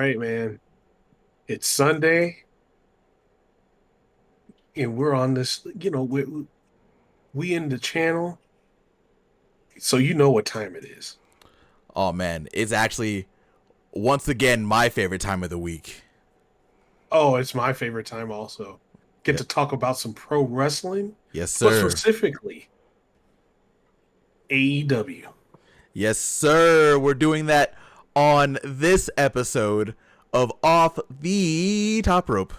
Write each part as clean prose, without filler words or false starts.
right, man. It's Sunday, and we're on this. We in the channel, so you know what time it is. Oh man, it's actually once again my favorite time of the week. Oh, it's my favorite time. Also, get Yep. to talk about some pro wrestling, Yes, but sir. specifically AEW. Yes, sir. We're doing that on this episode of Off the Top Rope.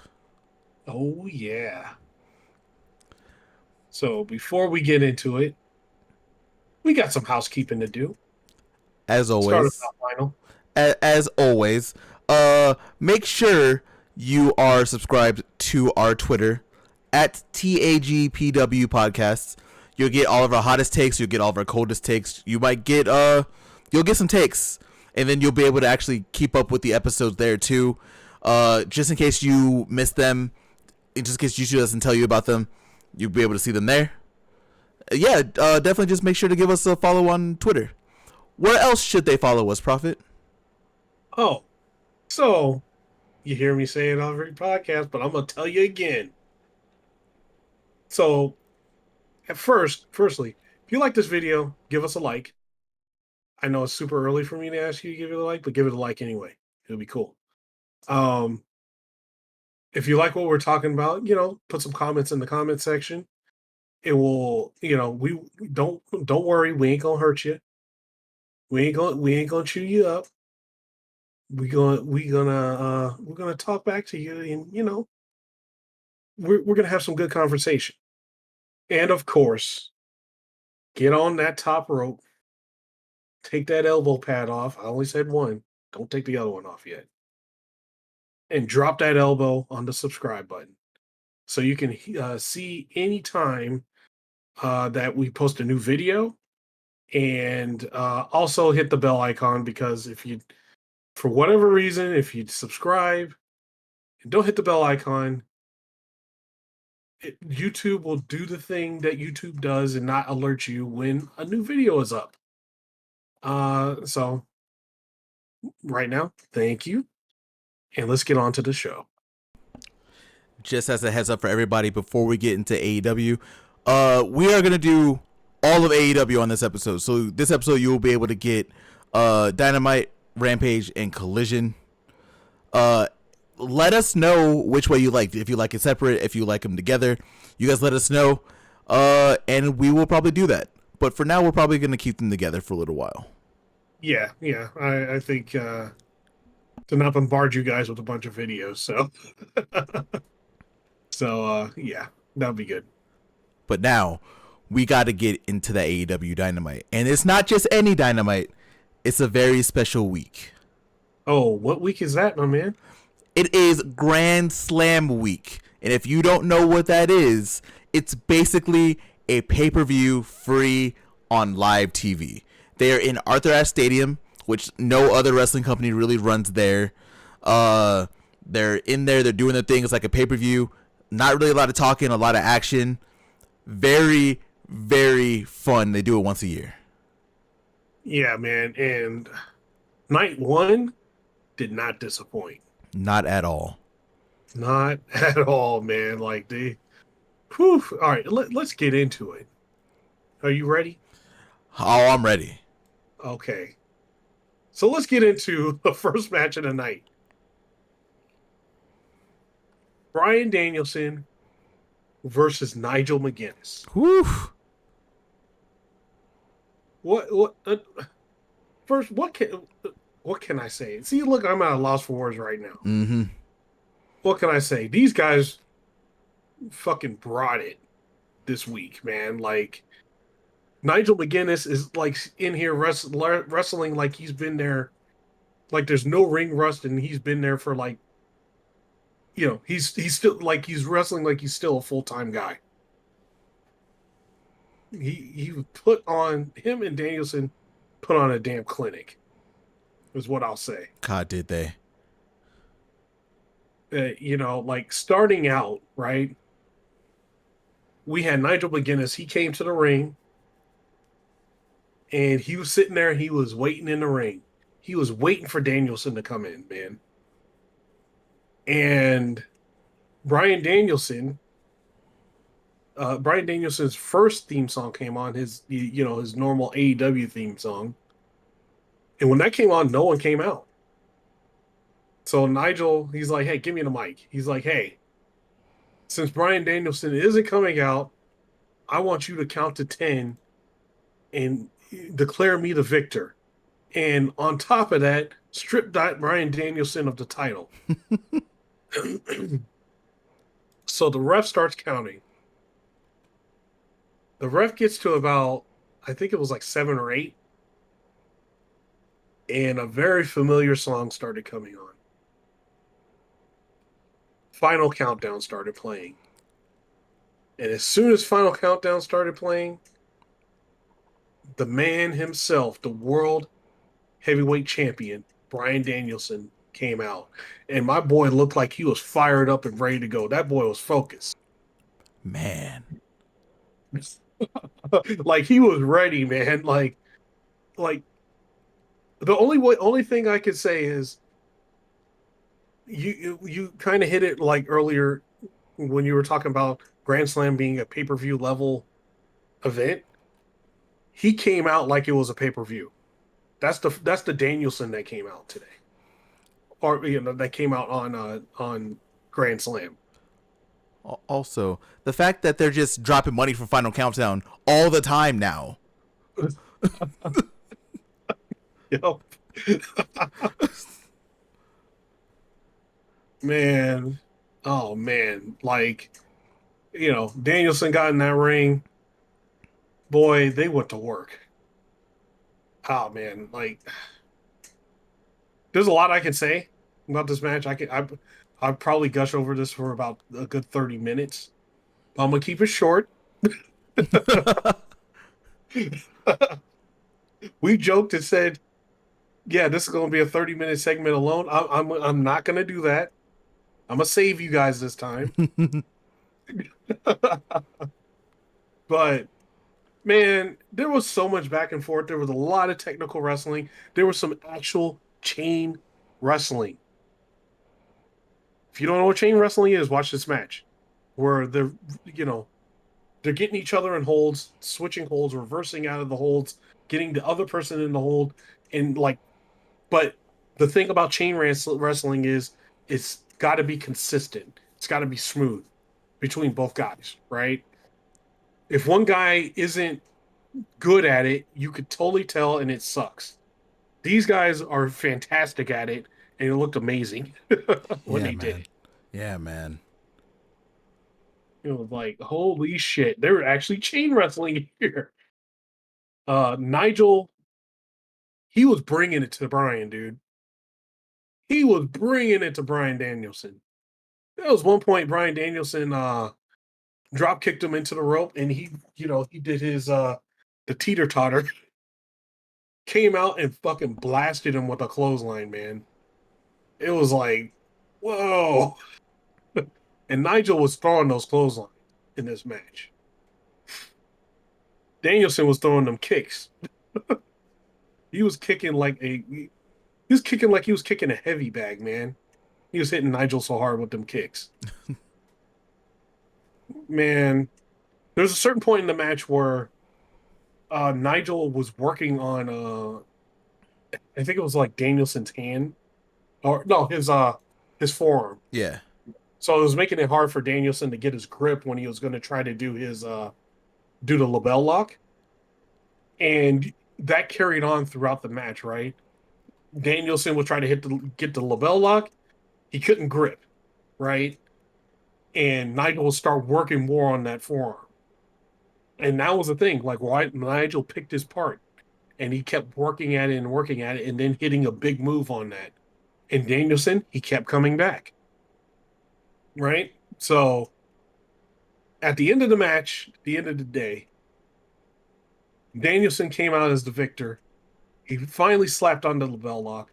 Oh yeah. So before we get into it, we got some housekeeping to do. As Start us always, out, Lionel. as always, make sure you are subscribed to our Twitter at TAGPW Podcasts. You'll get all of our hottest takes. You'll get all of our coldest takes. You'll get some takes, and then you'll be able to actually keep up with the episodes there too. Just in case you miss them, just in case YouTube doesn't tell you about them, you'll be able to see them there. Definitely just make sure to give us a follow on Twitter. Where else should they follow us, Profit? Oh, so you hear me say it on every podcast, but I'm gonna tell you again. So firstly, if you like this video, give us a like. I know it's super early for me to ask you to give it a like, but give it a like anyway. It'll be cool. Um, if you like what we're talking about, put some comments in the comment section. It will, we don't worry, we ain't gonna hurt you. We ain't gonna chew you up. We're gonna talk back to you, and we're gonna have some good conversation. And of course, get on that top rope, take that elbow pad off. I only said one. Don't take the other one off yet. And drop that elbow on the subscribe button so you can see anytime that we post a new video. And also hit the bell icon because if you, for whatever reason, if you subscribe and don't hit the bell icon, YouTube will do the thing that YouTube does and not alert you when a new video is up. So right now, thank you. And let's get on to the show. Just as a heads up for everybody before we get into AEW, we are gonna do all of AEW on this episode. So this episode you will be able to get Dynamite, Rampage, and Collision. Uh, Let us know which way you like. If you like it separate, if you like them together, you guys let us know. And we will probably do that. But for now, we're probably gonna keep them together for a little while. Yeah. I think to not bombard you guys with a bunch of videos. So, yeah, that'll be good. But now we got to get into the AEW Dynamite, and it's not just any Dynamite. It's a very special week. Oh, what week is that, my man? It is Grand Slam week. And if you don't know what that is, it's basically a pay-per-view free on live TV. They are in Arthur Ashe Stadium, which no other wrestling company really runs there. They're in there, they're doing their thing. It's like a pay-per-view. Not really a lot of talking, a lot of action. Very, very fun. They do it once a year. Yeah, man. And night one did not disappoint. Not at all. Not at all, man. Like whew. All right, let's get into it. Are you ready? Oh, I'm ready. Okay. So let's get into the first match of the night. Bryan Danielson versus Nigel McGuinness. Whew. What first what can I say? See, look, I'm at a loss for words right now. Mm-hmm. What can I say? These guys fucking brought it this week, man. Like Nigel McGuinness is like in here wrestling like he's been there, like there's no ring rust, and he's been there for like, he's still like he's wrestling like he's still a full time guy. He put on him and Danielson put on a damn clinic, is what I'll say. God, did they? Like starting out right, we had Nigel McGuinness. He came to the ring and he was sitting there. He was waiting in the ring. He was waiting for Danielson to come in, man. And Bryan Danielson, Bryan Danielson's first theme song came on, his normal AEW theme song. And when that came on, no one came out. So Nigel, he's like, "Hey, give me the mic." He's like, "Hey, since Bryan Danielson isn't coming out, I want you to count to 10 and declare me the victor. And on top of that, strip Bryan Danielson of the title." So the ref starts counting. The ref gets to about, I think it was like 7 or 8, and a very familiar song started coming on. Final Countdown started playing. And as soon as Final Countdown started playing, the man himself, the world heavyweight champion, Bryan Danielson, came out. And my boy looked like he was fired up and ready to go. That boy was focused. Man. Like he was ready, man. Like the only thing I could say is you kind of hit it like earlier when you were talking about Grand Slam being a pay-per-view level event. He came out like it was a pay-per-view. That's the Danielson that came out today, or that came out on Grand Slam. Also, the fact that they're just dropping money for Final Countdown all the time now. Yep. Man, oh man, like Danielson got in that ring. Boy, they went to work. Oh man, like there's a lot I can say about this match. I'd probably gush over this for about a good 30 minutes. But I'm gonna keep it short. We joked and said, "Yeah, this is gonna be a 30-minute segment alone." I'm not gonna do that. I'm gonna save you guys this time. But man, there was so much back and forth. There was a lot of technical wrestling. There was some actual chain wrestling. If you don't know what chain wrestling is, watch this match where you know, they're getting each other in holds, switching holds, reversing out of the holds, getting the other person in the hold, and like. But the thing about chain wrestling is it's got to be consistent. It's got to be smooth between both guys, right? If one guy isn't good at it, you could totally tell, and it sucks. These guys are fantastic at it, and it looked amazing when Yeah, they did man. it. Yeah, man. It was like, holy shit, they were actually chain wrestling here. Nigel, he was bringing it to Bryan, dude. He was bringing it to Bryan Danielson. There was one point Bryan Danielson drop kicked him into the rope, and he did his the teeter totter, came out and fucking blasted him with a clothesline, man. It was like, whoa. And Nigel was throwing those clotheslines in this match. Danielson was throwing them kicks. He was kicking like he was kicking a heavy bag, man. He was hitting Nigel so hard with them kicks. Man, there's a certain point in the match where Nigel was working on I think it was like Danielson's hand, or no, his forearm. Yeah. So it was making it hard for Danielson to get his grip when he was going to try to do the label lock, and that carried on throughout the match. Right, Danielson was trying to get the label lock, he couldn't grip, right, and Nigel will start working more on that forearm, and that was the thing. Like, why Nigel picked his part, and he kept working at it and working at it, and then hitting a big move on that. And Danielson, he kept coming back, right? So at the end of the match, at the end of the day, Danielson came out as the victor. He finally slapped on the label lock.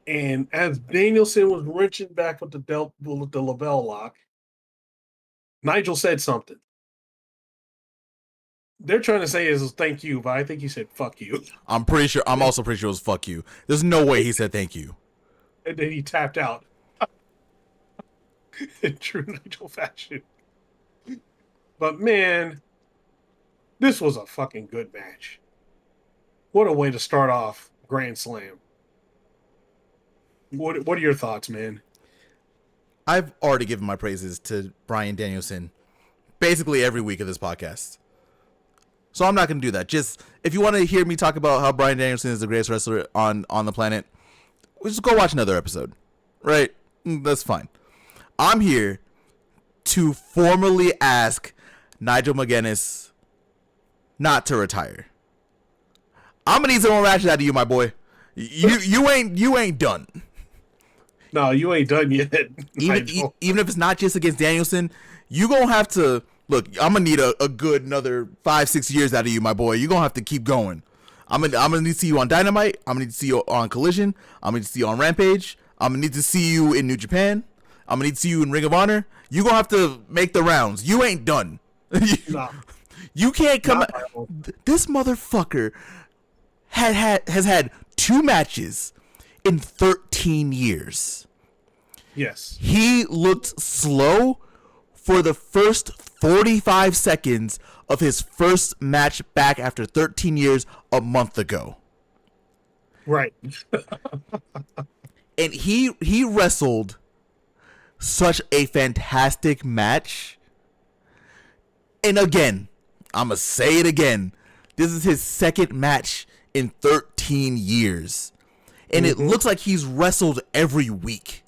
And as Danielson was wrenching back with the label lock, Nigel said something. They're trying to say is thank you, but I think he said fuck you. I'm also pretty sure it was fuck you. There's no way he said thank you. And then he tapped out. in true Nigel fashion. But man, this was a fucking good match. What a way to start off Grand Slam. What are your thoughts, man? I've already given my praises to Bryan Danielson basically every week of this podcast. So I'm not going to do that. Just if you want to hear me talk about how Bryan Danielson is the greatest wrestler on the planet, just go watch another episode. Right? That's fine. I'm here to formally ask Nigel Mcguinness not to retire. I'm gonna need some more matches out of you, my boy. You ain't done. No, you ain't done yet. Even if it's not just against Danielson, you gonna have to look. I'm gonna need a good another 5-6 years out of you, my boy. You gonna have to keep going. I'm gonna need to see you on Dynamite. I'm gonna need to see you on Collision. I'm gonna need to see you on Rampage. I'm gonna need to see you in New Japan. I'm gonna need to see you in Ring of Honor. You gonna have to make the rounds. You ain't done. You can't come. This motherfucker has had 2 matches in 13 years. Yes. He looked slow for the first 45 seconds of his first match back after 13 years a month ago. Right. And he wrestled such a fantastic match. And again, I'm going to say it again. This is his second match in 13 years. And it looks like he's wrestled every week.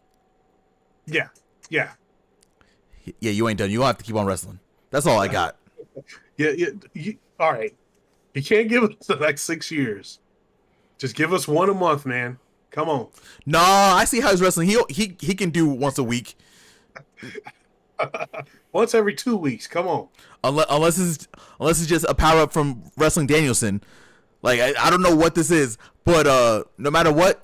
Yeah. Yeah. Yeah, you ain't done. You gonna have to keep on wrestling. That's all I got. Yeah. All right. You can't give us the next 6 years. Just give us one a month, man. Come on. Nah, I see how he's wrestling. He can do once a week. Once every 2 weeks. Come on. Unless it's just a power up from wrestling Danielson. Like I don't know what this is, but no matter what,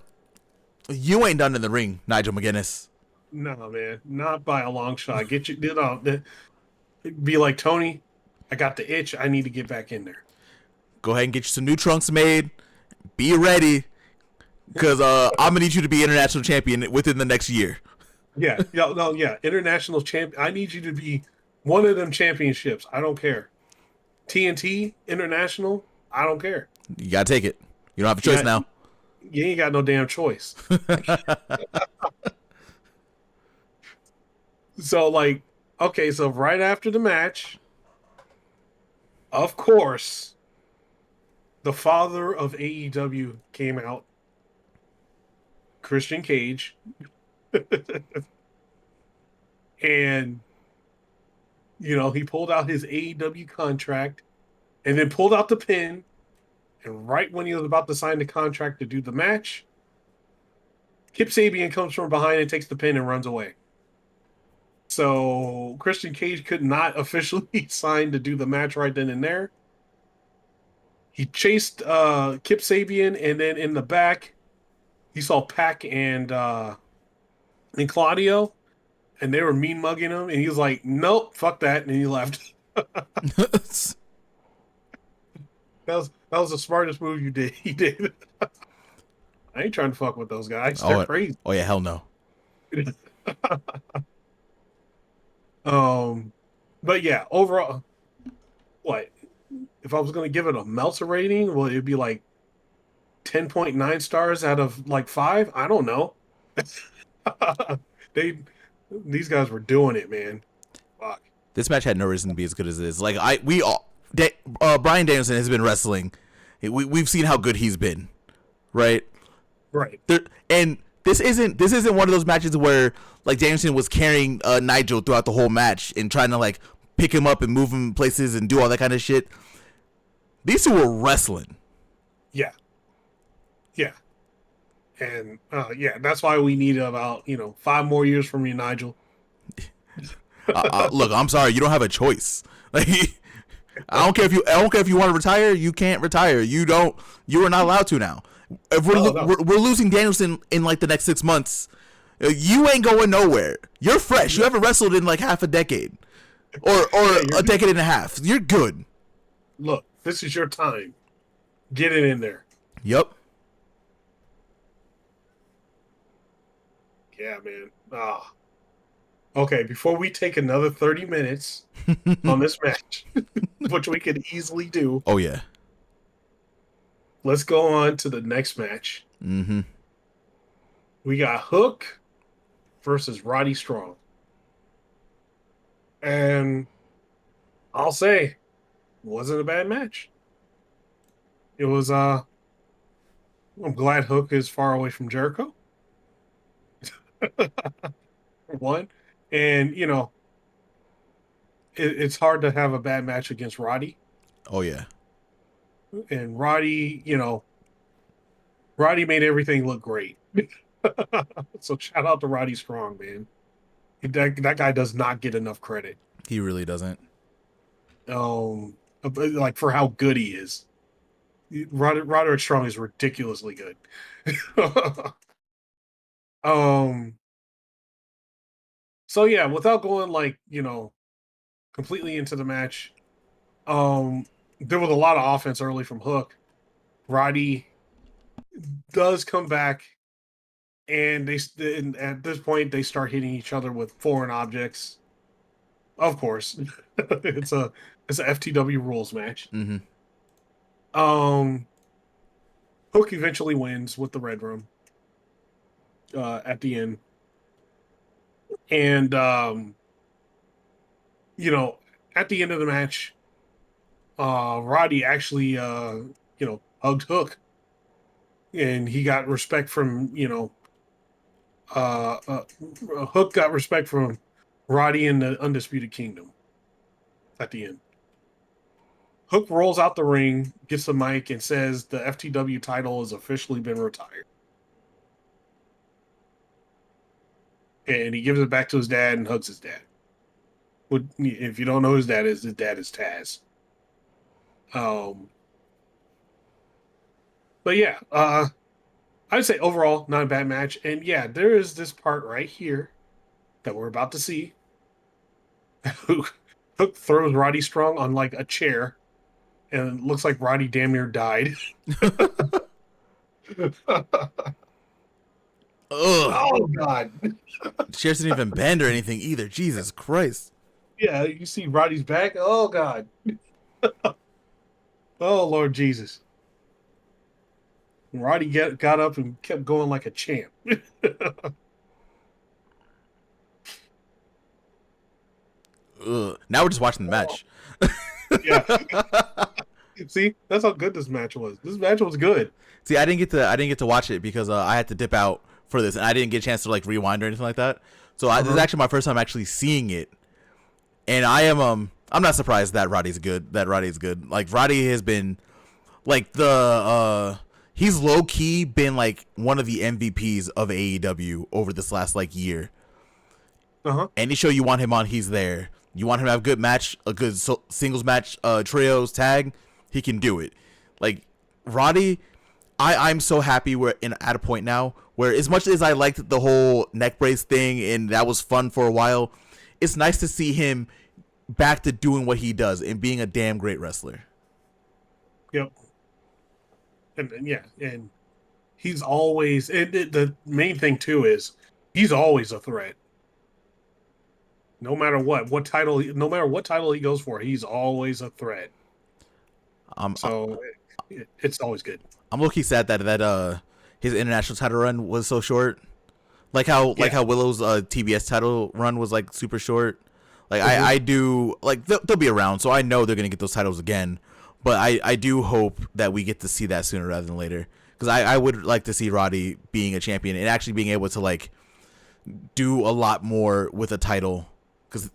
you ain't done in the ring, Nigel Mcguinness. No, man. Not by a long shot. Get you be like, Tony, I got the itch. I need to get back in there. Go ahead and get you some new trunks made. Be ready. Because I'm gonna need you to be international champion within the next year. Yeah. International champ. I need you to be one of them championships. I don't care. TNT, international, I don't care. You gotta take it. You don't have a choice now. You ain't got no damn choice. So, like, okay, so right after the match, of course, the father of AEW came out, Christian Cage, and, he pulled out his AEW contract and then pulled out the pin. And right when he was about to sign the contract to do the match, Kip Sabian comes from behind and takes the pin and runs away. So Christian Cage could not officially sign to do the match right then and there. He chased Kip Sabian, and then in the back, he saw Pac and Claudio, and they were mean mugging him, and he was like, "Nope, fuck that," and he left. That was the smartest move you did. He did. I ain't trying to fuck with those guys. They're crazy. Oh yeah, hell no. But yeah, overall, what if I was going to give it a Meltzer rating? Well, it'd be like 10.9 stars out of like 5. I don't know. These guys were doing it, man. Fuck. This match had no reason to be as good as it is. Like Bryan Danielson has been wrestling. We've seen how good he's been, right? Right. And this isn't one of those matches where like Danielson was carrying Nigel throughout the whole match and trying to like pick him up and move him places and do all that kind of shit. These two were wrestling. Yeah. Yeah. And that's why we need about 5 more years from you, Nigel. Look, I'm sorry, you don't have a choice. Like, I don't care if you want to retire. You can't retire. You are not allowed to now. If we're losing Danielson in like the next 6 months, you ain't going nowhere. You're fresh. You haven't wrestled in like half a decade, or a decade and a half. You're good. Look, this is your time. Get it in there. Yep. Yeah, man. Okay, before we take another 30 minutes on this match, which we could easily do, Oh yeah. let's go on to the next match. Mm-hmm. We got Hook versus Roddy Strong. And I'll say, it wasn't a bad match. It was I'm glad Hook is far away from Jericho. For one. And it's hard to have a bad match against Roddy. Oh yeah. And Roddy made everything look great. So shout out to Roddy Strong, man. That guy does not get enough credit. He really doesn't. Like for how good he is. Roderick Strong is ridiculously good. um. So yeah, without going completely into the match, um, there was a lot of offense early from Hook. Roddy does come back, and at this point they start hitting each other with foreign objects. Of course, it's a FTW rules match. Mm-hmm. Um, Hook eventually wins with the Red Room at the end, and you know, at the end of the match, Roddy actually hugged Hook, and he got respect from uh, uh, Hook got respect from Roddy and the Undisputed Kingdom at the end. Hook rolls out the ring, gets the mic, and says the FTW title has officially been retired. And he gives it back to his dad and hugs his dad. If you don't know who his dad is Taz. Um, but yeah, I'd say overall not a bad match. And yeah, there is this part right here that we're about to see. Hook throws Roddy Strong on like a chair, and it looks like Roddy damn near died. Ugh. Oh God! The chairs didn't even bend or anything either. Jesus Christ. Yeah, you see Roddy's back. Oh God! Oh Lord Jesus! Roddy got up and kept going like a champ. Ugh. Now we're just watching the match. Yeah. See, that's how good this match was. This match was good. See, I didn't get to watch it because I had to dip out for this, and I didn't get a chance to like rewind or anything like that. So this is actually my first time actually seeing it, and I'm not surprised that Roddy's good. That Roddy's good. Like Roddy has been like he's low key been like one of the MVPs of AEW over this last like year. Any show you want him on, he's there. You want him to have a good match, a good singles match, trios, tag, he can do it. Like Roddy, I'm so happy we're at a point now where as much as I liked the whole neck brace thing and that was fun for a while, it's nice to see him back to doing what he does and being a damn great wrestler. Yep. And yeah, and he's always the main thing too is he's always a threat. No matter what title, no matter what title he goes for, he's always a threat. Um, So it's always good. I'm low-key sad that his international title run was so short. Like how Willow's TBS title run was like super short. Like I do like they'll be around, so I know they're gonna get those titles again. But I do hope that we get to see that sooner rather than later, because I would like to see Roddy being a champion and actually being able to like do a lot more with a title, because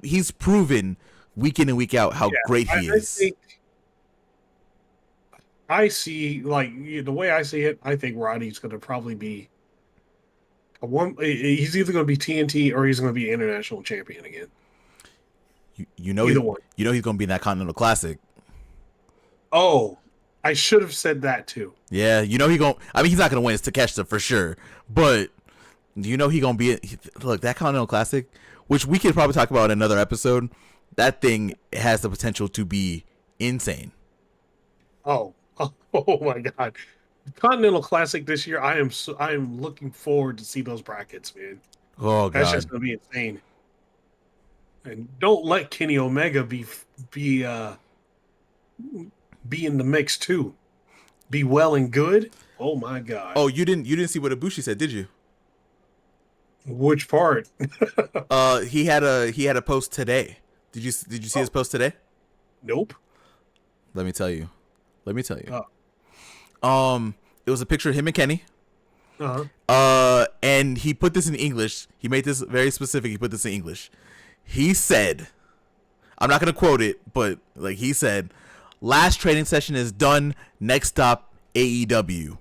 he's proven week in and week out how great he is. I see, like the way I see it, I think Roddy's going to probably be he's either going to be TNT or he's going to be international champion again. Either one. You know he's going to be in that Continental Classic. Oh, I should have said that too. Yeah, you know he's not going to win. It's Takeshita for sure. But you know he going to be look, that Continental Classic, which we could probably talk about in another episode. That thing has the potential to be insane. Oh my God. Continental Classic this year, I am looking forward to see those brackets, man. Oh God. That's just going to be insane. And don't let Kenny Omega be be in the mix too. Be well and good. Oh my god. Oh, you didn't see what Ibushi said, did you? Which part? He had a post today. Did you see his Oh, post today? nope. Let me tell you. Let me tell you. Uh It was a picture of him and Kenny. huh. And he put this in English. He made this very specific. He put this in English. He said, I'm not gonna quote it, but like he said, last training session is done. Next stop, AEW.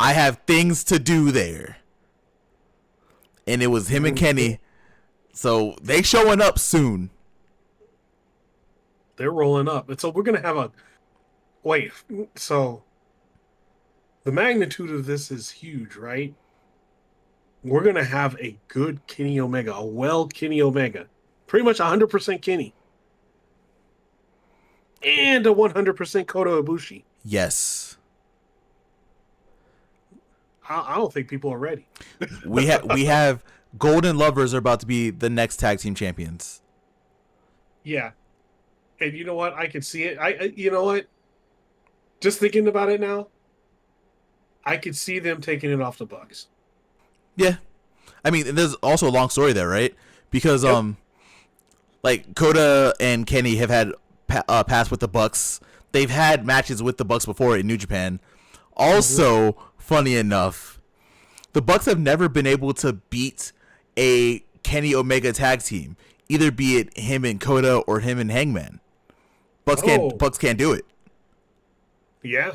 I have things to do there. And it was him and Kenny. So they showing up soon. They're rolling up, and so we're gonna have a wait. So the magnitude of this is huge, right? We're gonna have a good Kenny Omega, a well Kenny Omega, pretty much 100% Kenny, and a 100% Kota Ibushi. Yes. I don't think people are ready. We have Golden Lovers are about to be the next tag team champions. Yeah, and you know what? I can see it. You know what? Just thinking about it now, I could see them taking it off the Bucks. Yeah. I mean, there's also a long story there, right? Because Yep. like Kota and Kenny have had past with the Bucks. They've had matches with the Bucks before in New Japan. Also, funny enough, the Bucks have never been able to beat a Kenny Omega tag team, either be it him and Kota or him and Hangman. Oh, Bucks can't do it. yeah.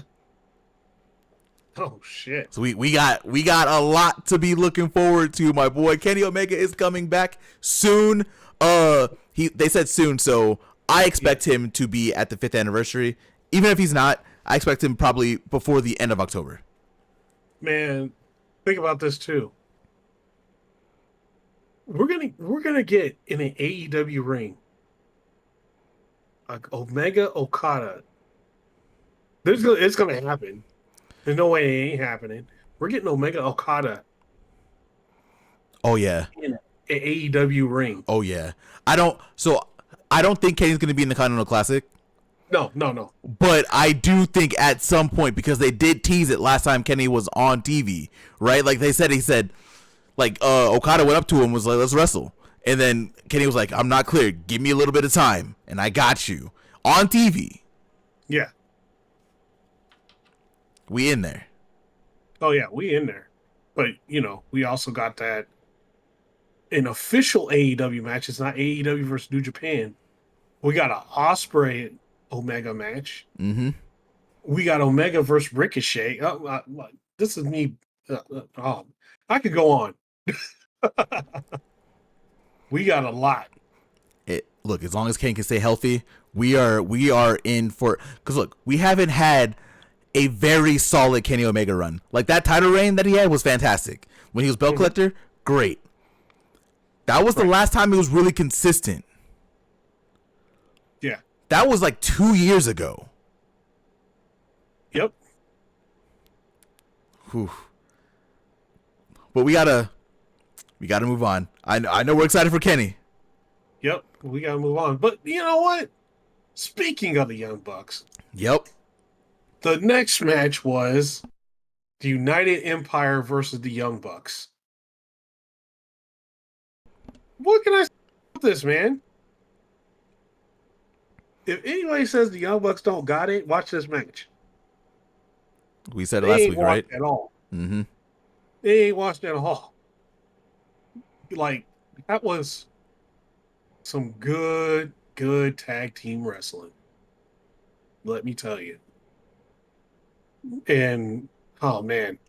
Oh shit. So we got a lot to be looking forward to. My boy Kenny Omega is coming back soon. They said soon, so I expect him to be at the 5th anniversary. Even if he's not, I expect him probably before the end of October. Man, think about this too. We're gonna get in an AEW ring like Omega Okada. It's gonna happen. There's no way it ain't happening. We're getting Omega Okada Oh yeah. in an AEW ring. Oh yeah. I don't think Kenny's going to be in the Continental Classic, No, no, no. but I do think at some point, because they did tease it last time Kenny was on TV, right? Like he said like Okada went up to him and was like, "Let's wrestle." And then Kenny was like, "I'm not clear. Give me a little bit of time and I got you." On TV. Yeah. We in there. Oh yeah, we in there. But we also got that an official AEW match. It's not AEW versus New Japan. We got an Osprey Omega match. Mhm. We got Omega versus Ricochet. This is me. I could go on. We got a lot. Look, as long as Kenny can stay healthy, we are in for, cuz look, we haven't had a very solid Kenny Omega run. Like that title reign that he had was fantastic. When he was belt collector, great. That was the last time he was really consistent. Yeah. That was like 2 years ago. Yep. Whew. But we gotta move on. I know we're excited for Kenny. Yep. We gotta move on. But you know what? Speaking of the Young Bucks, Yep. the next match was the United Empire versus the Young Bucks. What can I say about this, man? If anybody says the Young Bucks don't got it, watch this match. We said it They last ain't week, watched right? at all. Mm-hmm. They ain't watched at all. Like, that was some good tag team wrestling. Let me tell you. And oh man,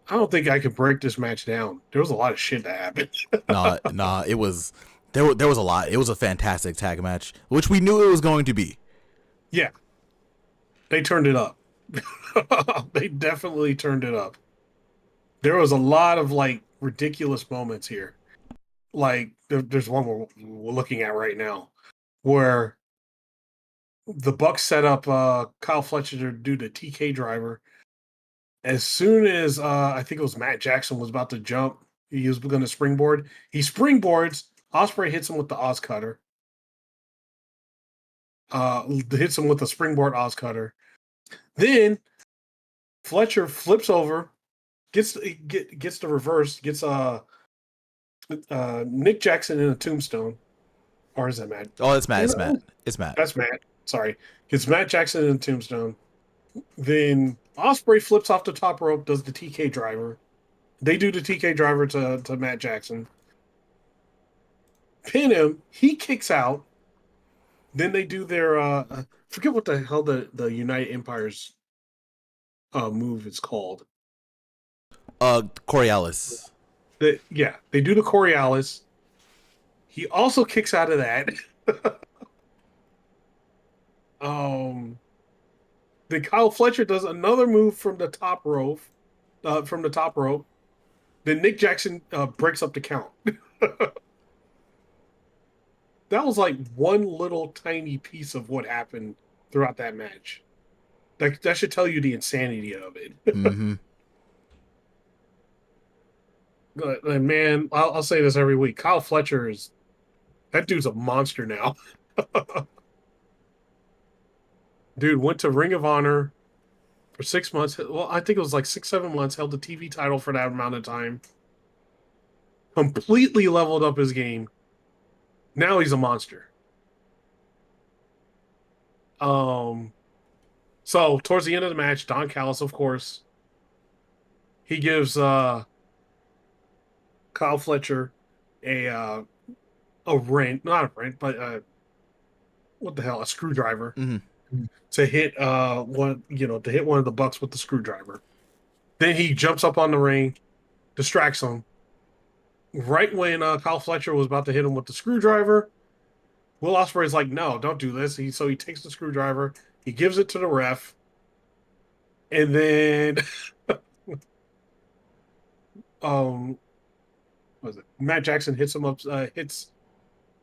I don't think I could break this match down. There was a lot of shit that happened. Nah, it was there was a lot. It was a fantastic tag match, which we knew it was going to be. Yeah, they turned it up. They definitely turned it up. There was a lot of like ridiculous moments here. Like there's one we're looking at right now where the Bucks set up Kyle Fletcher to do the TK driver. As soon as I think it was Matt Jackson was about to jump, he was going to springboard. He springboards, Ospreay hits him with the Oz Cutter. Hits him with the springboard Oz Cutter. Then Fletcher flips over, gets the reverse, gets Nick Jackson in a tombstone. Or is that Matt? Oh, it's Matt. It's Matt. It's Matt. That's Matt. Sorry. Gets Matt Jackson in a tombstone. Then Ospreay flips off the top rope, does the TK driver. They do the TK driver to Matt Jackson. Pin him. He kicks out. Then they do their forget what the hell the United Empire's move is called. Coriolis. They do the Coriolis. He also kicks out of that. Then Kyle Fletcher does another move from the top rope. Then Nick Jackson breaks up the count. That was like one little tiny piece of what happened throughout that match. That should tell you the insanity of it. Mm-hmm. Man, I'll say this every week. Kyle Fletcher that dude's a monster now. Dude went to Ring of Honor for 6 months. Well, I think it was like 6-7 months. Held the TV title for that amount of time. Completely leveled up his game. Now he's a monster. So towards the end of the match, Don Callis, of course, he gives Kyle Fletcher a wrench, not a wrench, but what the hell, a screwdriver to hit one of the Bucks with the screwdriver. Then he jumps up on the ring, distracts him. Right when Kyle Fletcher was about to hit him with the screwdriver, Will Ospreay's like, "No, don't do this." So he takes the screwdriver, he gives it to the ref, and then Matt Jackson hits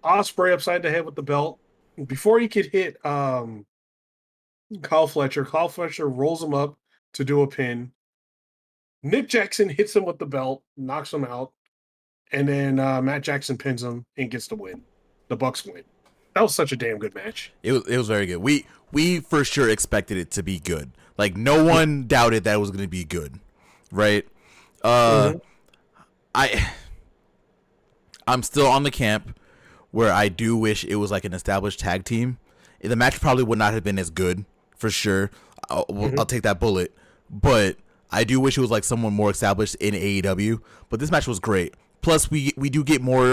Ospreay upside the head with the belt. Before he could hit Kyle Fletcher rolls him up to do a pin. Nick Jackson hits him with the belt, knocks him out, and then Matt Jackson pins him and gets the win. The Bucks win. That was such a damn good match. It was very good. We for sure expected it to be good. Like no one doubted that it was going to be good, right? I'm still on the camp where I do wish it was like an established tag team. The match probably would not have been as good for sure. I'll take that bullet, but I do wish it was like someone more established in AEW. But this match was great. Plus, we do get more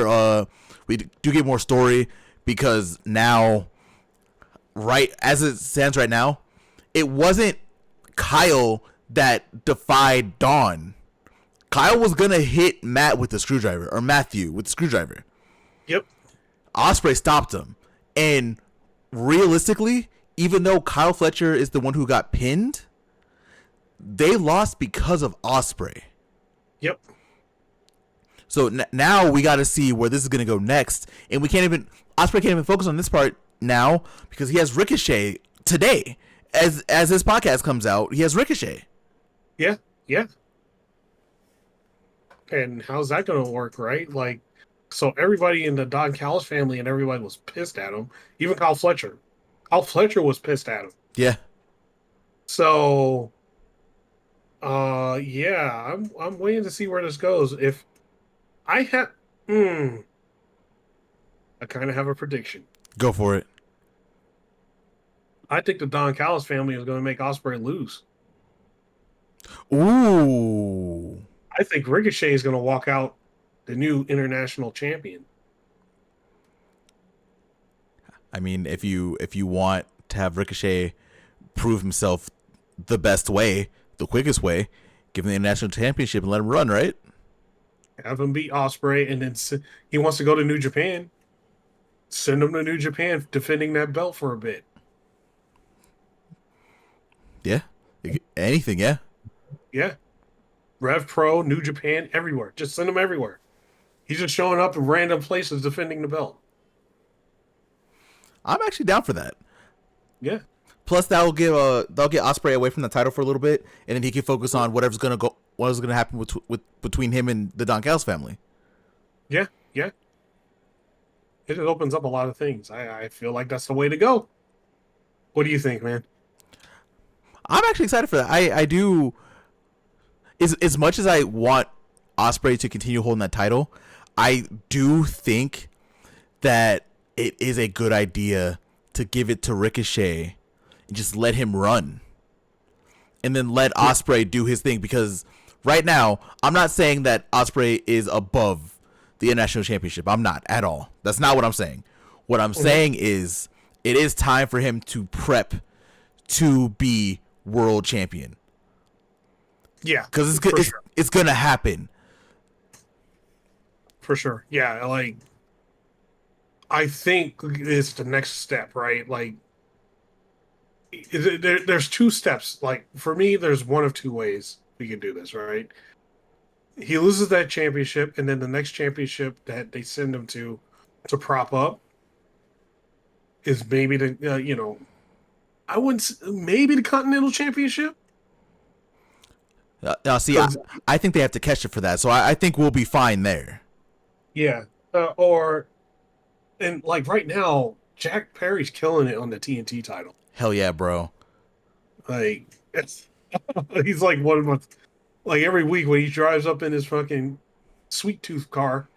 story because now, right as it stands right now, it wasn't Kyle that defied Dawn. Kyle was gonna hit Matt with the screwdriver, or Matthew with the screwdriver. Yep. Ospreay stopped him, and realistically, even though Kyle Fletcher is the one who got pinned, they lost because of Ospreay. Yep. So now we got to see where this is going to go next, and Ospreay can't even focus on this part now because he has Ricochet today. As this podcast comes out, he has Ricochet. Yeah. And how's that going to work, right? Like, so everybody in the Don Callis family and everybody was pissed at him. Even Kyle Fletcher. Kyle Fletcher was pissed at him. Yeah. So, I'm waiting to see where this goes. If I have, I kind of have a prediction. Go for it. I think the Don Callis family is going to make Ospreay lose. Ooh. I think Ricochet is going to walk out the new international champion. I mean, if you want to have Ricochet prove himself the best way, the quickest way, give him the international championship and let him run, right? Have him beat Ospreay, and then he wants to go to New Japan. Send him to New Japan, defending that belt for a bit. Yeah. Anything, yeah. Yeah. Rev Pro, New Japan, everywhere. Just send him everywhere. He's just showing up in random places defending the belt. I'm actually down for that. Yeah. Plus, they'll get Ospreay away from the title for a little bit, and then he can focus on whatever's gonna happen with between him and the Don Callis family. Yeah. it opens up a lot of things. I feel like that's the way to go. What do you think, man? I'm actually excited for that. I do. As much as I want Osprey to continue holding that title, I do think that it is a good idea to give it to Ricochet and just let him run, and then let Yeah, Osprey do his thing. Because right now, I'm not saying that Osprey is above the international championship. I'm not at all. That's not what I'm saying. What I'm hmm saying is it is time for him to prep to be world champion, yeah, because for sure, it's gonna happen. for sure. Yeah, like I think it's the next step, right? Like there's two steps. Like for me, there's one of two ways we can do this, right? He loses that championship, and then the next championship that they send him to prop up is maybe the I wouldn't maybe the Continental Championship Now, see, because I think they have to catch it for that, so I think we'll be fine there. yeah, or and like right now, Jack Perry's killing it on the TNT title. Hell yeah, bro. Like it's he's like one of my like every week when he drives up in his fucking sweet tooth car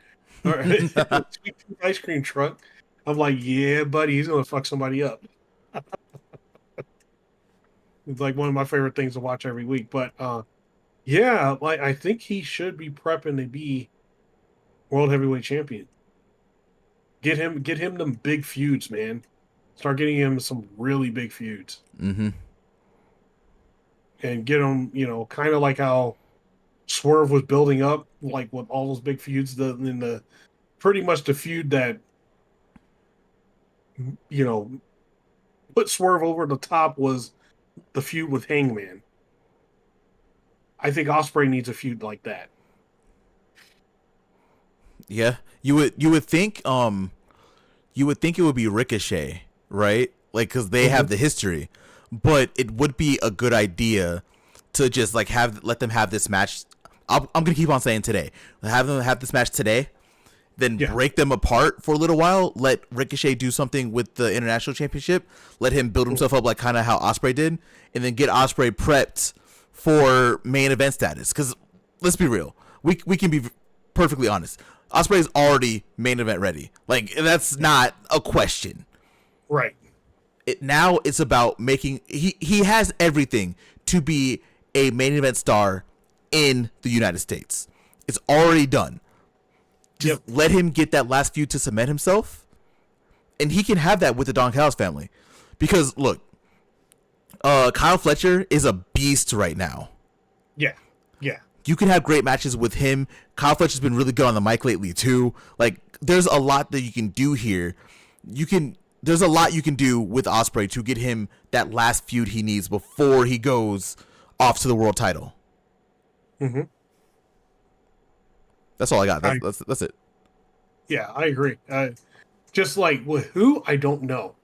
or sweet tooth ice cream truck, I'm like, yeah, buddy, he's gonna fuck somebody up. It's like one of my favorite things to watch every week. But yeah, like I think he should be prepping to be world heavyweight champion. Get him them big feuds, man. Start getting him some really big feuds Mm-hmm. and get him, kind of like how Swerve was building up, like with all those big feuds. In the pretty much the feud that you know put Swerve over the top was the feud with Hangman. I think Osprey needs a feud like that. Yeah, you would think it would be Ricochet, right? Like, because they Hmm. have the history, but it would be a good idea to just like let them have this match. I'm gonna keep on saying today, have them have this match today, then Yeah. break them apart for a little while. Let Ricochet do something with the international championship. Let him build himself up like kind of how Osprey did, and then get Osprey prepped for main event status. Because let's be real, we can be perfectly honest. Osprey is already main event ready. Like, that's not a question. Right. Now it's about making he has everything to be a main event star in the United States. It's already done. Just Yep. let him get that last feud to cement himself, and he can have that with the Don Callis family. Because look, Kyle Fletcher is a beast right now. Yeah. Yeah. You can have great matches with him. Kyle Fletcher's been really good on the mic lately too. Like, there's a lot that you can do here. There's a lot you can do with Osprey to get him that last feud he needs before he goes off to the world title. Hmm. That's all I got. I That's it. Yeah, I agree. Just like with who I don't know,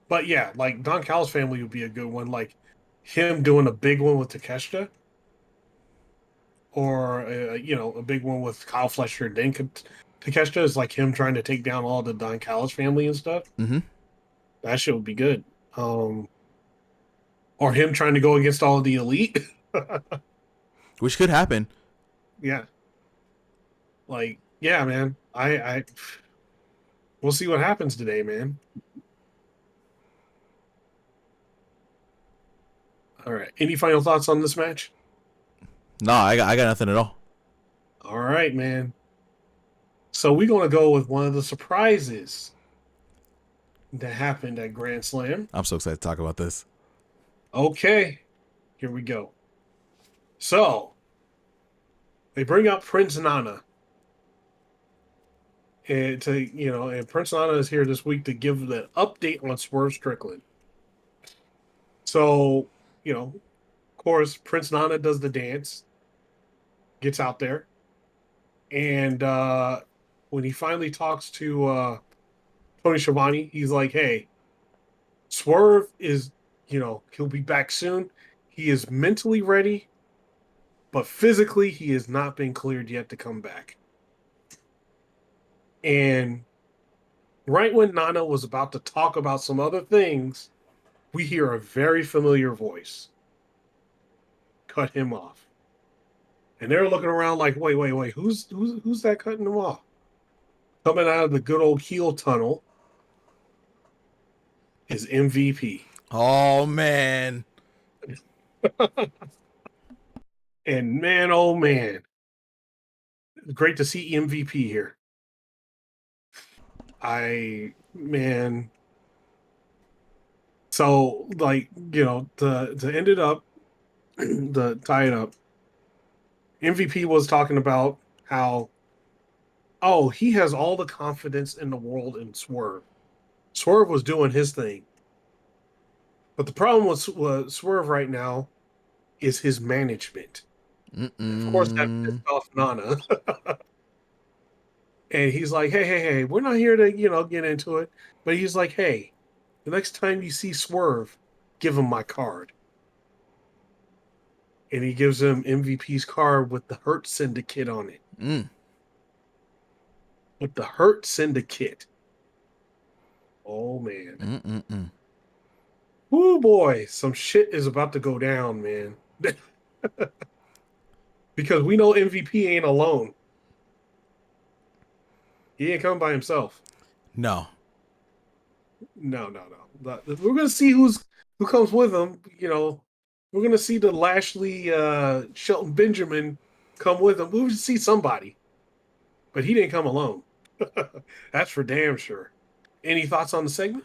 but yeah, like Don Callis family would be a good one. Like him doing a big one with Takeshita, or a big one with Kyle Fletcher and then Takeshita is like him trying to take down all the Don Callis family and stuff. Mm-hmm. That shit would be good. Or him trying to go against all of the elite. Which could happen. Yeah, like yeah, man. I we'll see what happens today, man. All right. Any final thoughts on this match? No, I got nothing at all. All right, man. So we're gonna go with one of the surprises that happened at Grand Slam. I'm so excited to talk about this. Okay, here we go. So they bring out Prince Nana, and Prince Nana is here this week to give the update on Swerve Strickland. So, of course, Prince Nana does the dance, gets out there, and when he finally talks to Tony Schiavone, he's like, "Hey, Swerve is, he'll be back soon. He is mentally ready, but physically, he has not been cleared yet to come back." And Right when Nana was about to talk about some other things, we hear a very familiar voice cut him off. And they're looking around like, wait, who's that cutting him off? Coming out of the good old heel tunnel is MVP. Oh man. And man, oh man, great to see MVP here. Man. So, like, to end it up, to tie it up, MVP was talking about how, oh, he has all the confidence in the world in Swerve. Swerve was doing his thing. But the problem with Swerve right now is his management. Of course, that pissed off Nana. And he's like, hey, we're not here to, get into it. But he's like, hey, the next time you see Swerve, give him my card. And he gives him MVP's card with the Hurt Syndicate on it. With the Hurt Syndicate. Oh, man. Oh, boy. Some shit is about to go down, man. Because we know MVP ain't alone. He ain't coming by himself. No. We're going to see who comes with him. We're going to see the Lashley, Shelton Benjamin come with him. We'll see somebody. But he didn't come alone. That's for damn sure. Any thoughts on the segment?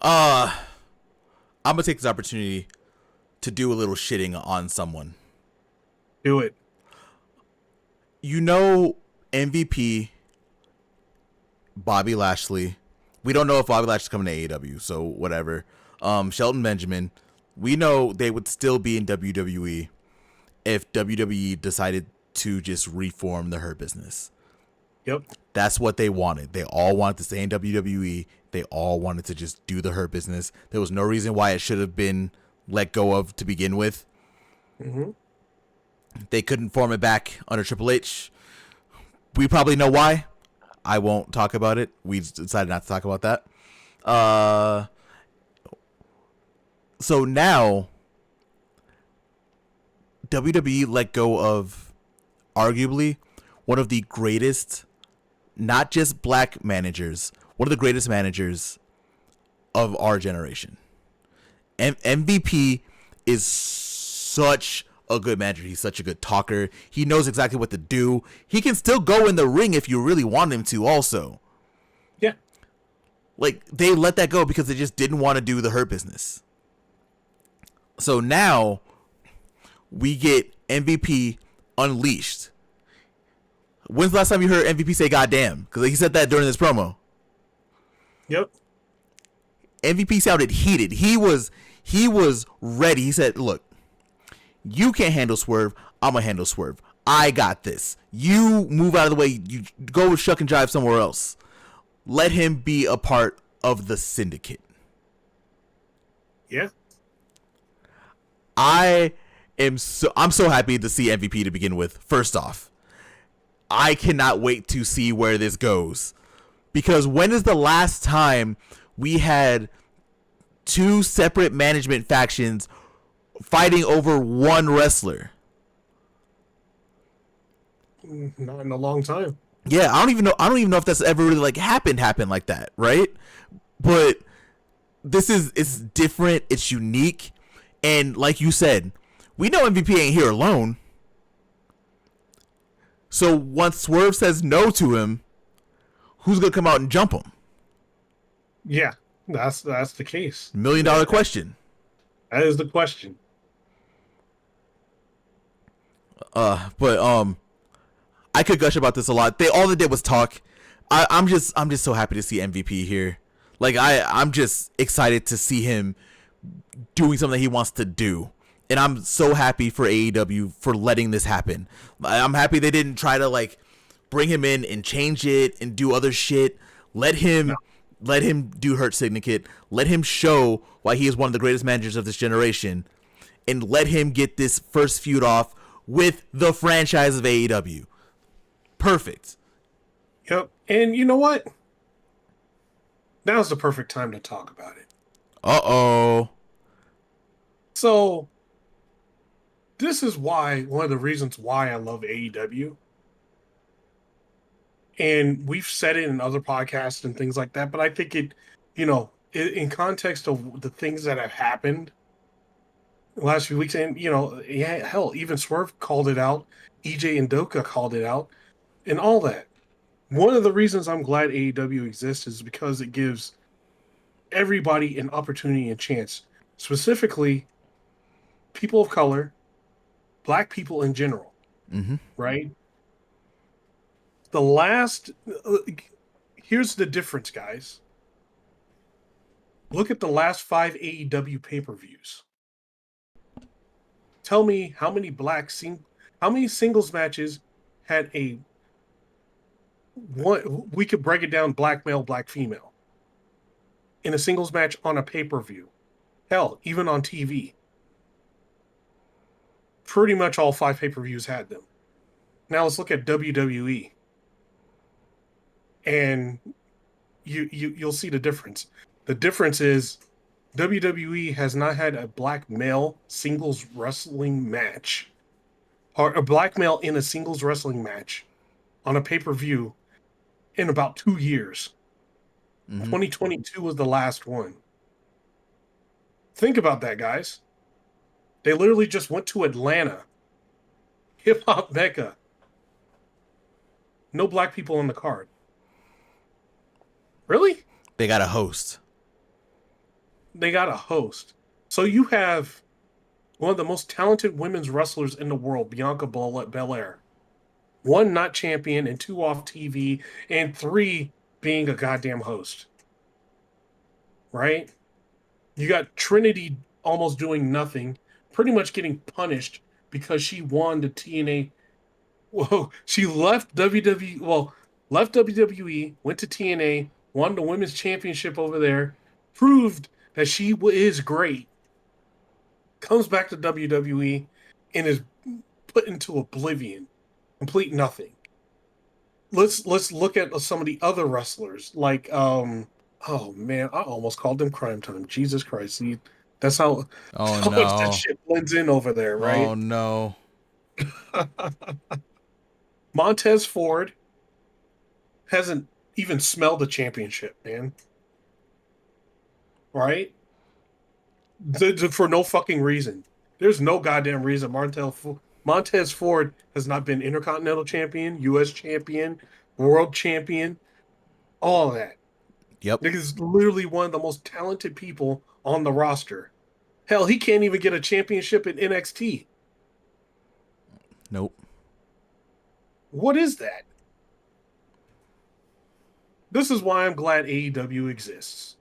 I'm going to take this opportunity to do a little shitting on someone. Do it. MVP, Bobby Lashley. We don't know if Bobby Lashley's coming to AEW, so whatever. Shelton Benjamin. We know they would still be in WWE if WWE decided to just reform the Hurt Business. Yep. That's what they wanted. They all wanted to stay in WWE. They all wanted to just do the Hurt Business. There was no reason why it should have been let go of to begin with. Mm-hmm. They couldn't form it back under Triple H. We probably know why. I won't talk about it. We decided not to talk about that. So now, WWE let go of arguably one of the greatest, not just black managers, one of the greatest managers of our generation. MVP is such a good manager. He's such a good talker. He knows exactly what to do. He can still go in the ring if you really want him to also. Yeah. Like, they let that go because they just didn't want to do the Hurt Business. So now we get MVP unleashed. When's the last time you heard MVP say goddamn? Because he said that during this promo. Yep. MVP sounded heated. He was ready. He said, look, you can't handle Swerve. I'm going to handle Swerve. I got this. You move out of the way. You go shuck and jive somewhere else. Let him be a part of the syndicate. Yeah. I'm so happy to see MVP to begin with. First off, I cannot wait to see where this goes. Because when is the last time we had two separate management factions fighting over one wrestler? Not in a long time. Yeah, I don't even know if that's ever really like happened like that, right? But it's different, it's unique, and like you said, we know MVP ain't here alone. So once Swerve says no to him, who's gonna come out and jump him? Yeah, that's the case. $1 million question. That is the question. But I could gush about this a lot. All they did was talk. I'm just so happy to see MVP here. Like I'm just excited to see him doing something he wants to do. And I'm so happy for AEW for letting this happen. I'm happy they didn't try to like bring him in and change it and do other shit. Let him do Hurt Syndicate. Let him show why he is one of the greatest managers of this generation. And let him get this first feud off with the franchise of AEW. Perfect. Yep. And you know what? Now's the perfect time to talk about it. Uh-oh. So, this is why, one of the reasons why I love AEW. And we've said it in other podcasts and things like that, but I think in context of the things that have happened the last few weeks, and, yeah, hell, even Swerve called it out, EJ and Doka called it out, and all that. One of the reasons I'm glad AEW exists is because it gives everybody an opportunity and chance, specifically people of color, black people in general, Mm-hmm. right? The last, here's the difference, guys. Look at the last 5 AEW pay-per-views. Tell me how many how many singles matches had a one. We could break it down: black male, black female, in a singles match on a pay-per-view. Hell, even on TV. Pretty much all 5 pay-per-views had them. Now let's look at WWE, and you'll see the difference. The difference is WWE has not had a black male singles wrestling match, or a black male in a singles wrestling match on a pay-per-view in about 2 years. Mm-hmm. 2022 was the last one. Think about that, guys. They literally just went to Atlanta, hip hop mecca. No black people on the card. Really? They got a host. They got a host. So you have one of the most talented women's wrestlers in the world, Bianca Belair. 1 not champion, and 2 off TV, and 3 being a goddamn host. Right? You got Trinity almost doing nothing, pretty much getting punished because she won the TNA. Whoa, she left WWE, left WWE, went to TNA, won the women's championship over there, proved that she is great, comes back to WWE, and is put into oblivion, complete nothing. Let's look at some of the other wrestlers, like oh man, I almost called them Crime Time. Jesus Christ, see, that's how Oh how much that no. shit blends in over there, Oh right? no. Montez Ford hasn't even smelled the championship, man. Right? For no fucking reason. There's no goddamn reason Montez Ford has not been Intercontinental Champion, U.S. Champion, World Champion, all of that. Yep. Nigga's literally one of the most talented people on the roster. Hell, he can't even get a championship in NXT. Nope. What is that? This is why I'm glad AEW exists.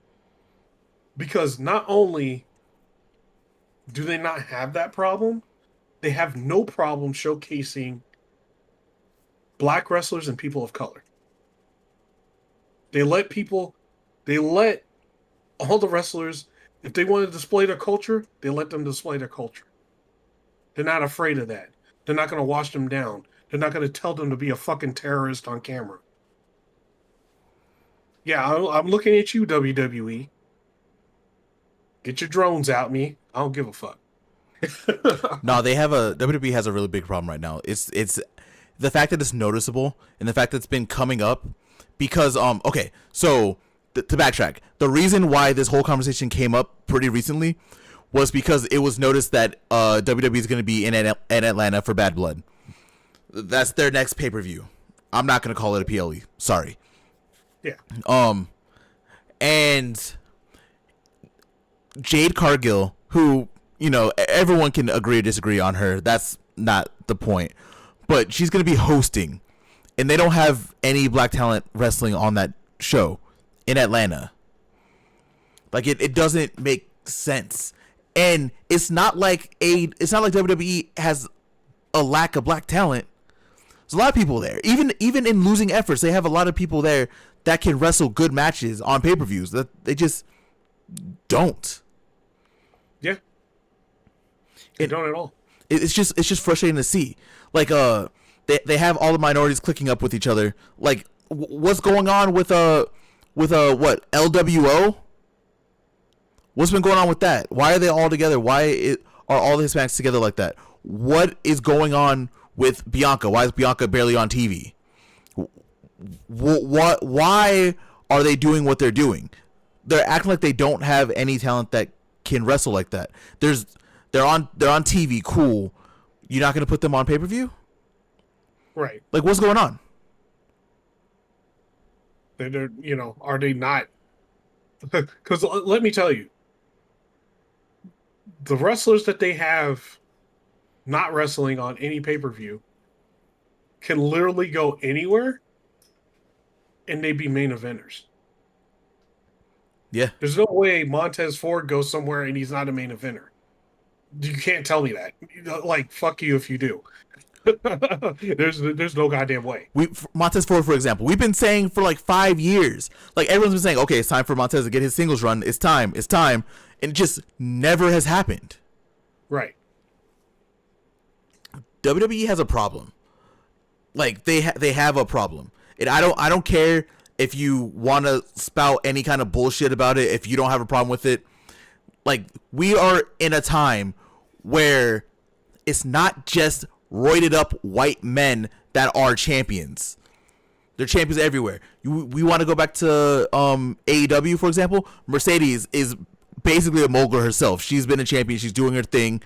Because not only do they not have that problem, they have no problem showcasing black wrestlers and people of color. They let all the wrestlers, if they want to display their culture, they let them display their culture. They're not afraid of that. They're not going to wash them down. They're not going to tell them to be a fucking terrorist on camera. Yeah, I'm looking at you, WWE. Get your drones out me. I don't give a fuck. No, WWE has a really big problem right now. It's the fact that it's noticeable and the fact that it's been coming up because okay, so to backtrack, the reason why this whole conversation came up pretty recently was because it was noticed that WWE is going to be in Atlanta for Bad Blood. That's their next pay-per-view. I'm not going to call it a PLE. Sorry. Yeah. And Jade Cargill, who, everyone can agree or disagree on her. That's not the point. But she's going to be hosting. And they don't have any black talent wrestling on that show in Atlanta. Like, it doesn't make sense. And it's not like WWE has a lack of black talent. There's a lot of people there. Even in losing efforts, they have a lot of people there that can wrestle good matches on pay-per-views. That they just don't. Yeah. They don't at all. It's just frustrating to see. Like they have all the minorities clicking up with each other. Like what's going on with with what, LWO? What's been going on with that? Why are they all together? Are all the Hispanics together like that? What is going on with Bianca? Why is Bianca barely on TV? Why are they doing what they're doing? They're acting like they don't have any talent that can wrestle like that. They're on TV. Cool. You're not going to put them on pay-per-view? Right. Like, what's going on? They're are they not? Because let me tell you, the wrestlers that they have not wrestling on any pay-per-view can literally go anywhere and they be main eventers. Yeah. There's no way Montez Ford goes somewhere and he's not a main eventer. You can't tell me that. Like, fuck you if you do. There's no goddamn way. Montez Ford, for example, we've been saying for like 5 years, like everyone's been saying, okay, it's time for Montez to get his singles run. It's time, and it just never has happened. Right. WWE has a problem. Like they have a problem, and I don't care if you want to spout any kind of bullshit about it. If you don't have a problem with it, like we are in a time where it's not just roided up white men that are champions. They're champions everywhere. We want to go back to AEW, for example. Mercedes is basically a mogul herself. She's been a champion. She's doing her thing.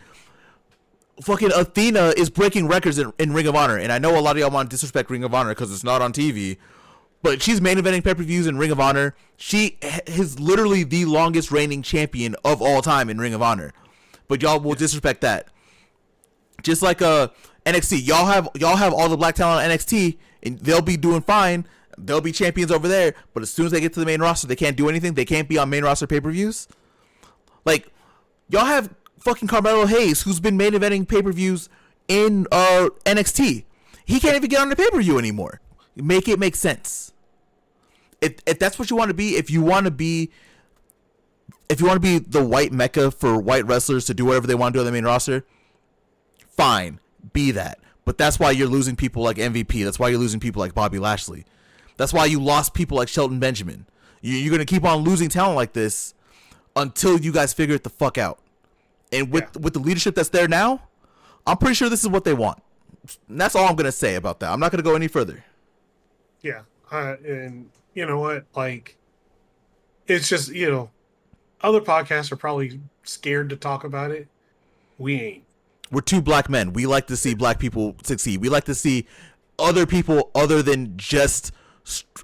Fucking Athena is breaking records in Ring of Honor. And I know a lot of y'all want to disrespect Ring of Honor because it's not on TV. But she's main eventing pay-per-views in Ring of Honor. She is literally the longest reigning champion of all time in Ring of Honor. But y'all will disrespect that. Just like NXT, y'all have all the black talent on NXT, and they'll be doing fine. They'll be champions over there. But as soon as they get to the main roster, they can't do anything. They can't be on main roster pay-per-views. Like, y'all have fucking Carmelo Hayes, who's been main eventing pay-per-views in NXT. He can't even get on the pay-per-view anymore. Make it make sense. If that's what you want to be, if you want to be the white mecca for white wrestlers to do whatever they want to do on the main roster, fine, be that. But that's why you're losing people like MVP. That's why you're losing people like Bobby Lashley. That's why you lost people like Shelton Benjamin. You're going to keep on losing talent like this until you guys figure it the fuck out. And with the leadership that's there now, I'm pretty sure this is what they want. And that's all I'm going to say about that. I'm not going to go any further. Yeah. And you know what? Like, it's just, other podcasts are probably scared to talk about it. We ain't. We're two black men. We like to see black people succeed. We like to see other people other than just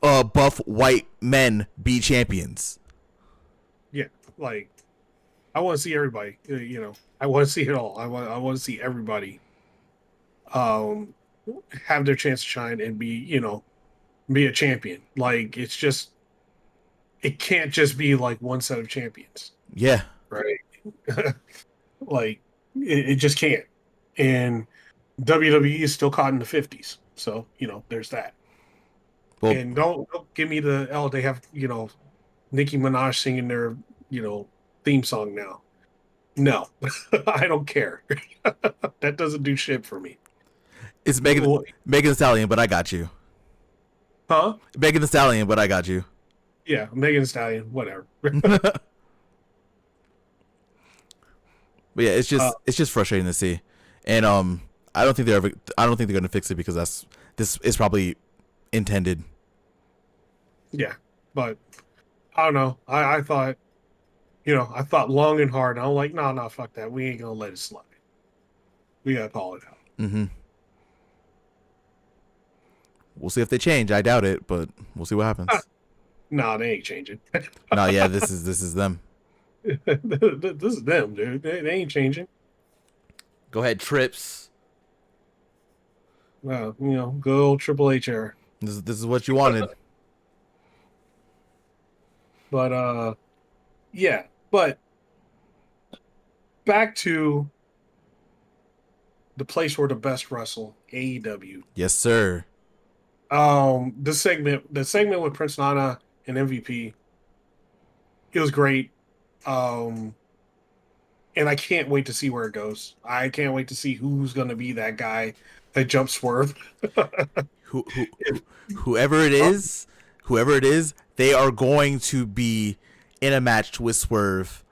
buff white men be champions. Yeah. Like, I want to see everybody, I want to see it all. I want to see everybody have their chance to shine and be a champion. Like, it can't just be like one set of champions. Yeah. Right. Like, it just can't. And WWE is still caught in the 50s. So, there's that. Well, and don't give me they have, Nicki Minaj singing their, theme song now. No, I don't care. That doesn't do shit for me. It's Megan Thee Stallion, but I got you. Huh? Megan Thee Stallion, but I got you. Yeah, Megan Thee Stallion, whatever. But yeah, it's just frustrating to see, and I don't think they're going to fix it because this is probably intended. Yeah, but I don't know. I thought, I thought long and hard. And I'm like, no, fuck that. We ain't gonna let it slide. We gotta call it out. Mm-hmm. We'll see if they change. I doubt it, but we'll see what happens. No, they ain't changing. No, yeah, this is them. This is them, dude. They ain't changing. Go ahead, Trips. Well, good old Triple H era. This is what you wanted. But yeah. But back to the place where the best wrestle, AEW. Yes, sir. The segment with Prince Nana and MVP, it was great. And I can't wait to see where it goes. I can't wait to see who's gonna be that guy that jump swerve. Whoever it is, they are going to be in a match with Swerve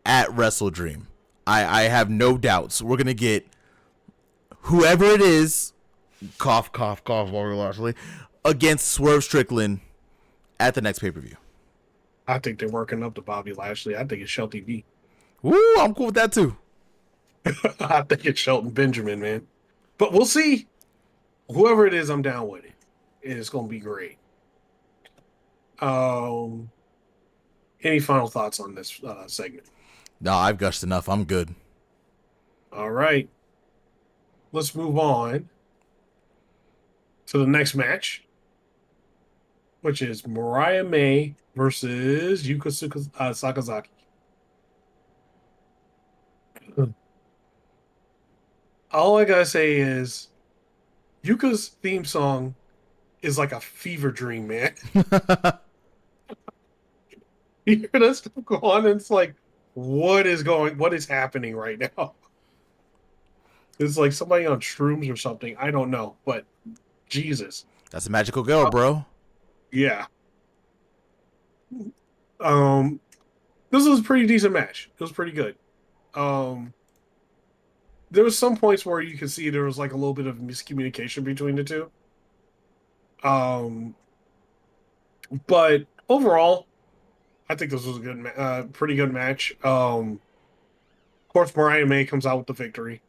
at Wrestle Dream. I have no doubts. We're going to get whoever it is, cough, cough, cough, largely, against Swerve Strickland at the next pay-per-view. I think they're working up to Bobby Lashley. I think it's Shelton B. Woo, I'm cool with that too. I think it's Shelton Benjamin, man. But we'll see. Whoever it is, I'm down with it. It's going to be great. Any final thoughts on this segment? No, I've gushed enough. I'm good. All right. Let's move on to the next match, which is Mariah May versus Yuka Sakazaki. All I gotta say is Yuka's theme song is like a fever dream, man. You hear that stuff go on, and it's like, what is happening right now? It's like somebody on shrooms or something. I don't know, but Jesus. That's a magical girl, bro. Yeah. This was a pretty decent match. It was pretty good. There was some points where you could see there was like a little bit of miscommunication between the two. But overall, I think this was a good, pretty good match. Of course, Mariah May comes out with the victory.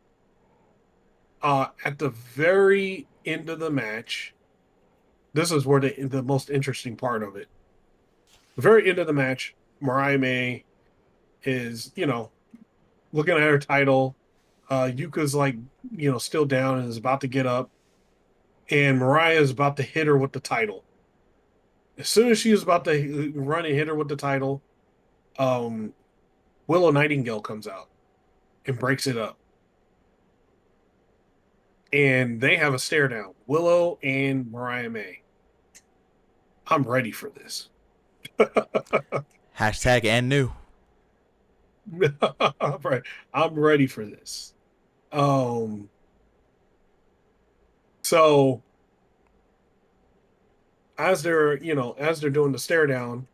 At the very end of the match, this is where the most interesting part of it. The very end of the match, Mariah May is, looking at her title. Yuka's like, still down and is about to get up. And Mariah is about to hit her with the title. As soon as she is about to run and hit her with the title, Willow Nightingale comes out and breaks it up. And they have a stare down. Willow and Mariah May. I'm ready for this. Hashtag and new. Right. I'm ready for this. So as they're doing the stare down,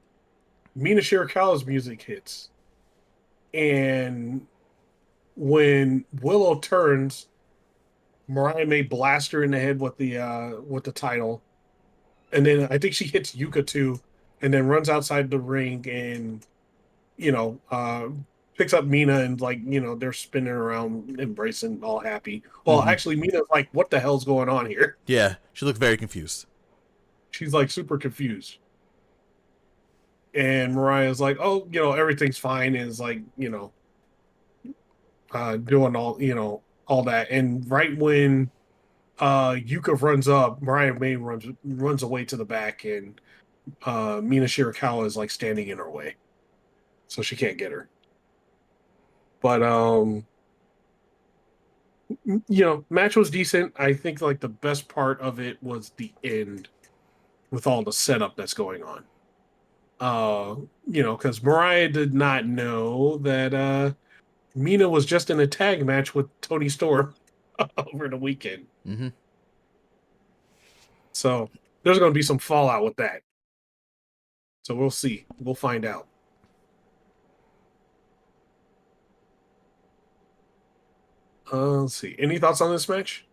Mina Shirakawa's music hits. And when Willow turns, Mariah May blast her in the head with the title. And then I think she hits Yuka too, and then runs outside the ring and picks up Mina and they're spinning around, embracing, all happy. Well, actually, Mina's like, "What the hell's going on here?" Yeah, she looked very confused. She's like super confused, and Mariah's like, "Oh, everything's fine," and is like, doing all that. And right when Yuka runs up, Mariah May runs away to the back, and Mina Shirakawa is like standing in her way, so she can't get her. But match was decent. I think like the best part of it was the end with all the setup that's going on. Because Mariah did not know that Mina was just in a tag match with Toni Storm over the weekend. Mm-hmm. So there's going to be some fallout with that. So we'll see. We'll find out. Let's see. Any thoughts on this match?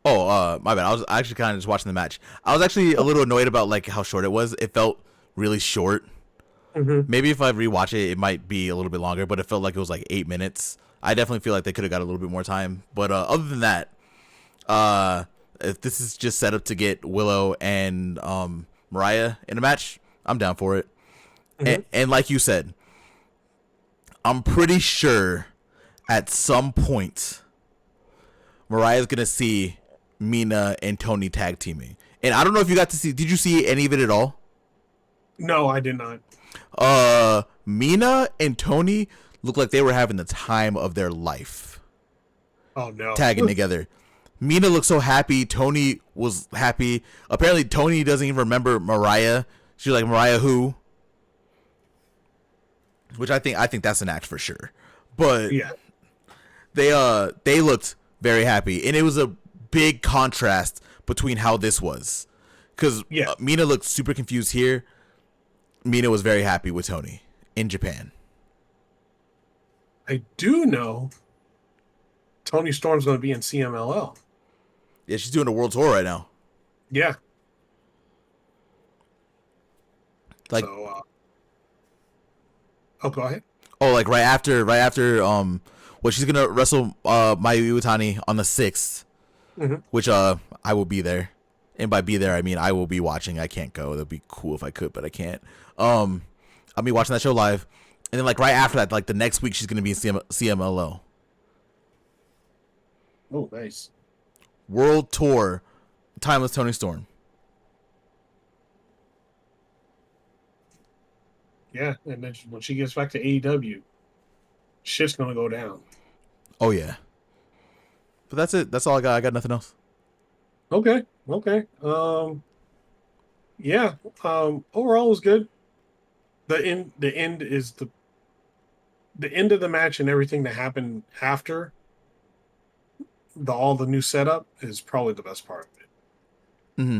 Oh, my bad. I was actually kind of just watching the match. I was actually a little annoyed about like how short it was. It felt really short. Mm-hmm. Maybe if I rewatch it, it might be a little bit longer, but it felt like it was like 8 minutes. I definitely feel like they could have got a little bit more time. But other than that, if this is just set up to get Willow and Mariah in a match, I'm down for it. Mm-hmm. And like you said, I'm pretty sure at some point Mariah's gonna see Mina and Toni tag teaming. And I don't know if you got to see. Did you see any of it at all? No, I did not. Mina and Toni looked like they were having the time of their life. Oh no, tagging together. Mina looked so happy. Toni was happy. Apparently, Toni doesn't even remember Mariah. She's like, Mariah who? Which I think that's an act for sure. But yeah, they looked very happy, and it was a big contrast between how this was, Because Yeah, Mina looked super confused here. Mina was very happy with Tony in Japan. I do know Tony Storm's going to be in CMLL. Yeah, she's doing a world tour right now. Yeah. Like, So, oh, go ahead. oh, like right after well, she's gonna wrestle Mayu Iwatani on the 6th, Hmm. which I will be there. And by be there, I mean I will be watching. I can't go. That'd be cool if I could, but I can't. I'll be watching that show live, and then like right after that, like the next week, she's gonna be in CMLL Oh, nice. World Tour, Timeless Tony Storm. Yeah, and then when she gets back to AEW, shit's going to go down. Oh yeah, but that's it. That's all I got. I got nothing else. Okay. Okay. Yeah. Overall it was good. The end is the end of the match and everything that happened after all the new setup is probably the best part of it. Mm-hmm.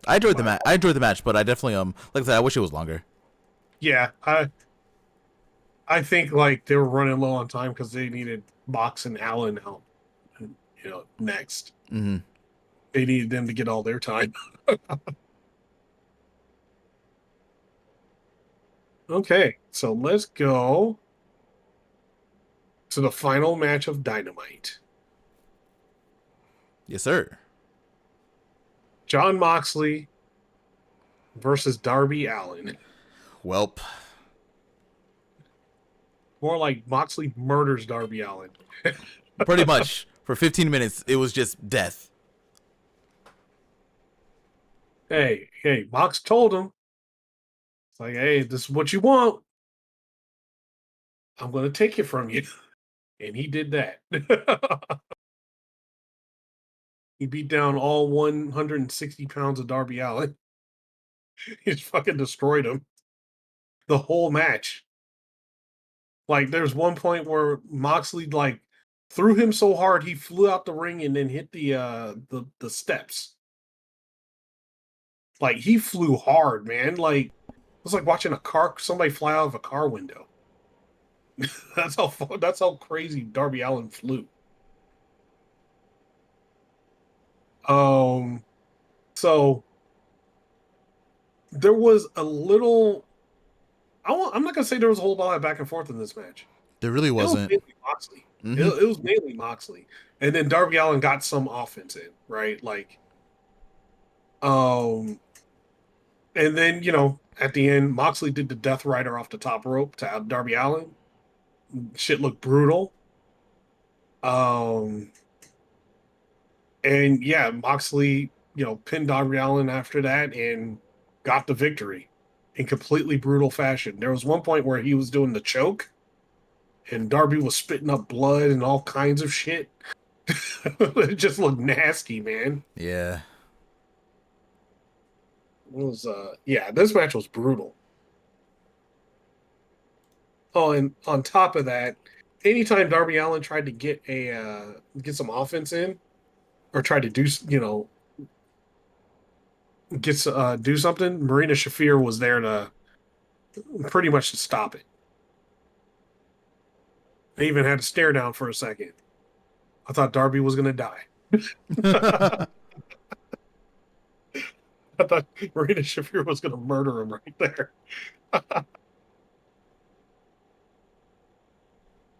I enjoyed the Wow. match. I enjoyed the match, but I definitely like I said, I wish it was longer. Yeah, I think like they were running low on time because they needed Mox and Allen out, next. Mm-hmm. They needed them to get all their time. Okay, so let's go to the final match of Dynamite. Yes, sir. Jon Moxley versus Darby Allin. Welp. More like Moxley murders Darby Allin. Pretty much for 15 minutes, it was just death. Hey, Mox told him. It's like, hey, this is what you want. I'm going to take it from you. And he did that. He beat down all 160 pounds of Darby Allin. He just fucking destroyed him. The whole match. Like, there's one point where Moxley, like, threw him so hard he flew out the ring and then hit the steps. Like, he flew hard, man. Like, it was like watching somebody fly out of a car window. That's how crazy Darby Allin flew. So there was a little. I'm not gonna say there was a whole lot of back and forth in this match. There really It was wasn't. mainly Moxley. Mm-hmm. It was mainly Moxley, and then Darby Allin got some offense in, right? Like, and then at the end, Moxley did the Death Rider off the top rope to Darby Allin. Shit looked brutal. Um, and yeah, Moxley, pinned Darby Allin after that and got the victory in completely brutal fashion. There was one point where he was doing the choke and Darby was spitting up blood and all kinds of shit. It just looked nasty, man. Yeah. It was this match was brutal. Oh, and on top of that, anytime Darby Allin tried to get some offense in or tried to do do something, Marina Shafir was there to pretty much to stop it. They even had to stare down for a second. I thought Darby was going to die. I thought Marina Shafir was going to murder him right there.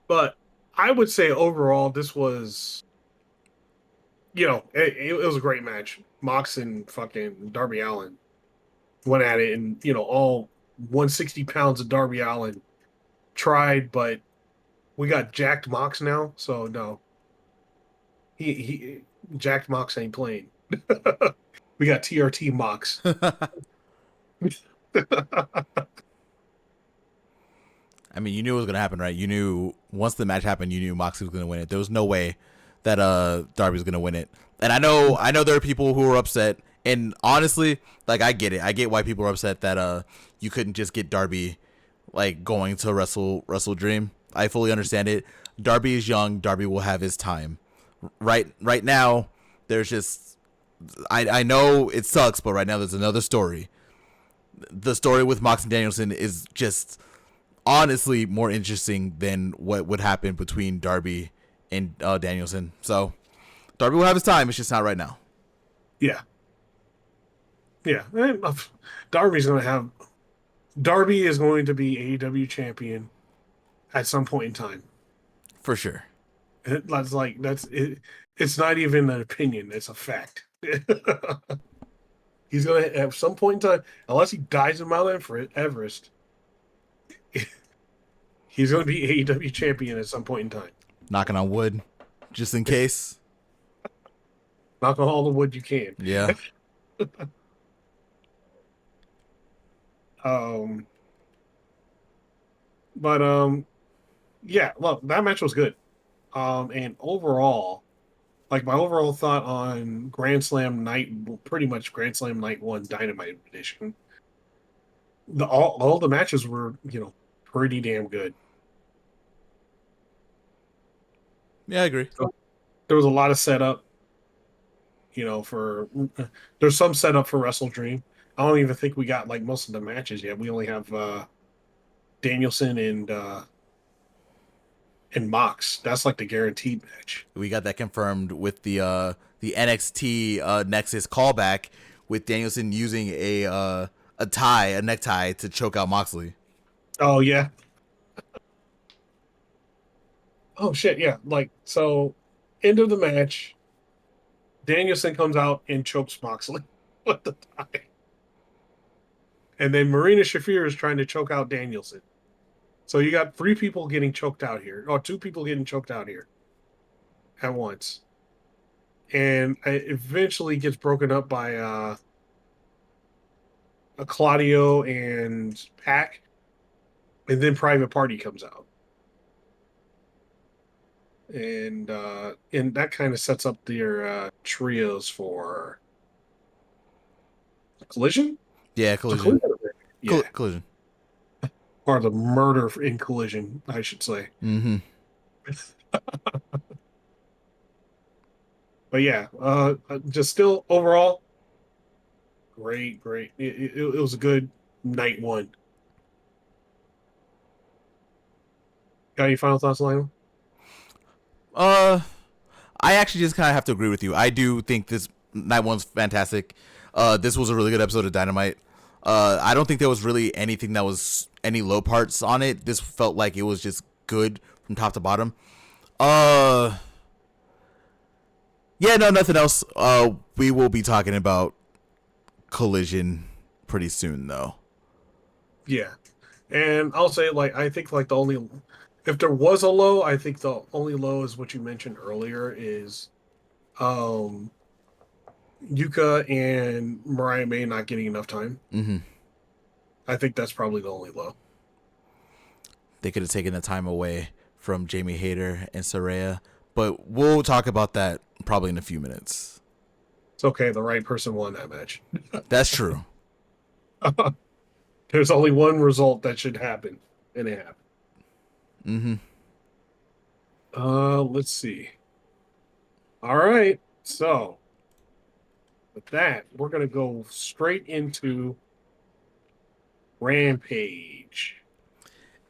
But I would say overall, this was, it was a great match. Mox and fucking Darby Allin went at it, and all 160 pounds of Darby Allin tried, but we got jacked Mox now, so no, he jacked Mox ain't playing. We got TRT Mox. I mean, you knew it was gonna happen, right? You knew once the match happened, you knew Moxley was gonna win it. There was no way that Darby was gonna win it. And I know there are people who are upset. And honestly, like I get it. I get why people are upset that you couldn't just get Darby like going to Wrestle Dream. I fully understand it. Darby is young. Darby will have his time. Right now, there's just I know it sucks, but right now there's another story. The story with Mox and Danielson is just honestly more interesting than what would happen between Darby and Danielson. So Darby will have his time. It's just not right now. Yeah. Yeah. Darby is going to be AEW champion at some point in time. For sure. It's not even an opinion, it's a fact. He's going to, at some point in time, unless he dies in Mount Everest, he's going to be AEW champion at some point in time. Knocking on wood, just in case. Knock on all the wood you can. Yeah. Yeah, look, that match was good. And overall, like my overall thought on Grand Slam night, pretty much Grand Slam night 1 Dynamite edition, all the matches were, pretty damn good. Yeah, I agree. So, there was a lot of setup, there's some setup for Wrestle Dream. I don't even think we got like most of the matches yet. We only have Danielson and Mox. That's like the guaranteed match. We got that confirmed with the NXT Nexus callback with Danielson using a necktie to choke out Moxley. Oh yeah. Oh shit, yeah. Like, so end of the match, Danielson comes out and chokes Moxley with the tie. And then Marina Shafir is trying to choke out Danielson. So you got 3 people getting choked out here, or 2 people getting choked out here at once. And it eventually gets broken up by a Claudio and Pac. And then Private Party comes out. And that kind of sets up their trios for Collision? Yeah, Collision. Yeah. Collision. Or the murder in Collision, I should say. Mm-hmm. But yeah, just still overall, great. It was a good night 1. Got any final thoughts, Lionel? I actually just kind of have to agree with you. I do think this night 1's fantastic. This was a really good episode of Dynamite. I don't think there was really anything that was any low parts on it. This felt like it was just good from top to bottom. Yeah, no, nothing else. We will be talking about Collision pretty soon, though. Yeah, and I'll say, like, I think, like, if there was a low, I think the only low is what you mentioned earlier is, Yuka and Mariah May not getting enough time. Mm-hmm. I think that's probably the only low. They could have taken the time away from Jamie Hayter and Saraya, but we'll talk about that probably in a few minutes. It's okay. The right person won that match. That's true. There's only one result that should happen, and it happened. Mm-hmm. Let's see. All right. So, with that, we're going to go straight into Rampage.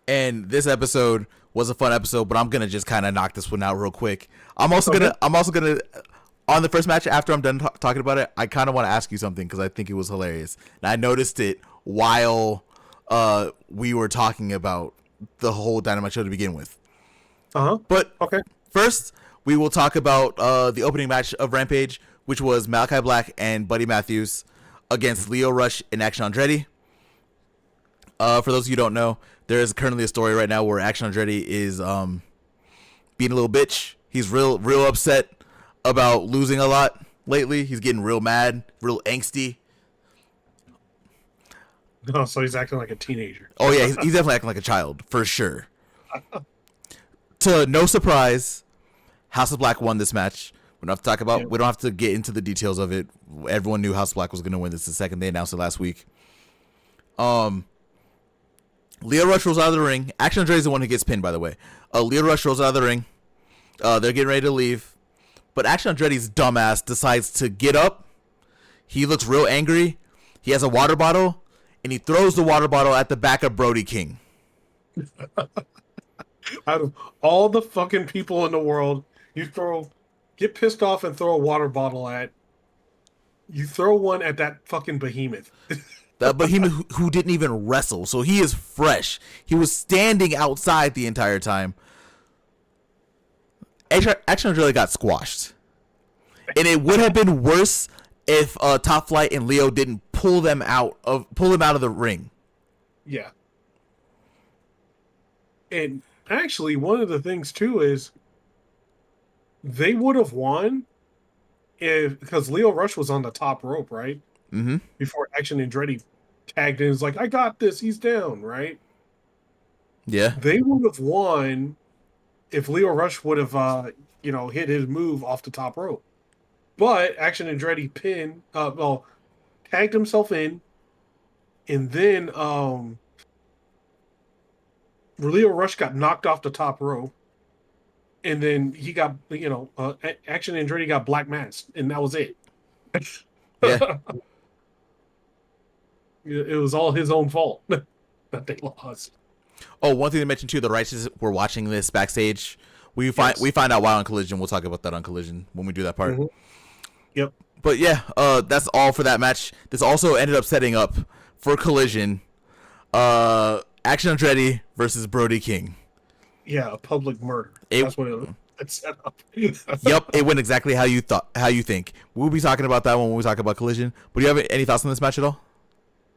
And this episode was a fun episode, but I'm gonna just kind of knock this one out real quick. I'm also gonna on the first match, after I'm done talking about it, I kind of want to ask you something because I think it was hilarious, and I noticed it while we were talking about the whole Dynamite show to begin with. But okay, first we will talk about the opening match of Rampage, which was Malachi Black and Buddy Matthews against Lio Rush and Action Andretti. For those of you who don't know, there is currently a story right now where Action Andretti is being a little bitch. He's real upset about losing a lot lately. He's getting real mad, real angsty. Oh, so he's acting like a teenager. Oh yeah, he's definitely acting like a child for sure. To no surprise, House of Black won this match. We don't have to talk about. Yeah. We don't have to get into the details of it. Everyone knew House of Black was going to win this the second they announced it last week. Lio Rush rolls out of the ring. Action Andretti is the one who gets pinned, by the way. Lio Rush rolls out of the ring. They're getting ready to leave. But Action Andretti's dumbass decides to get up He looks real angry. He has a water bottle, and he throws the water bottle at the back of Brody King. Out of all the fucking people in the world, get pissed off and throw a water bottle at. You throw one at that fucking behemoth. But who didn't even wrestle, so he is fresh. He was standing outside the entire time. Action really got squashed, and it would have been worse if Top Flight and Leo didn't pull him out of the ring. Yeah. And actually, one of the things too is they would have won because Leo Rush was on the top rope, right? Mm-hmm. Before Action Andretti tagged in, was like, "I got this. He's down." Right? Yeah. They would have won if Leo Rush would have, hit his move off the top rope. But Action Andretti tagged himself in, and then Leo Rush got knocked off the top rope, and then he got, Action Andretti got black masked, and that was it. Yeah. It was all his own fault that they lost. Oh, one thing to mention too: the Righteous were watching this backstage. We find out why on Collision. We'll talk about that on Collision when we do that part. Mm-hmm. Yep. But yeah, that's all for that match. This also ended up setting up for Collision. Action Andretti versus Brody King. Yeah, a public murder. That's what it set up. Yep, it went exactly how you think. We'll be talking about that when we talk about Collision. But do you have any thoughts on this match at all?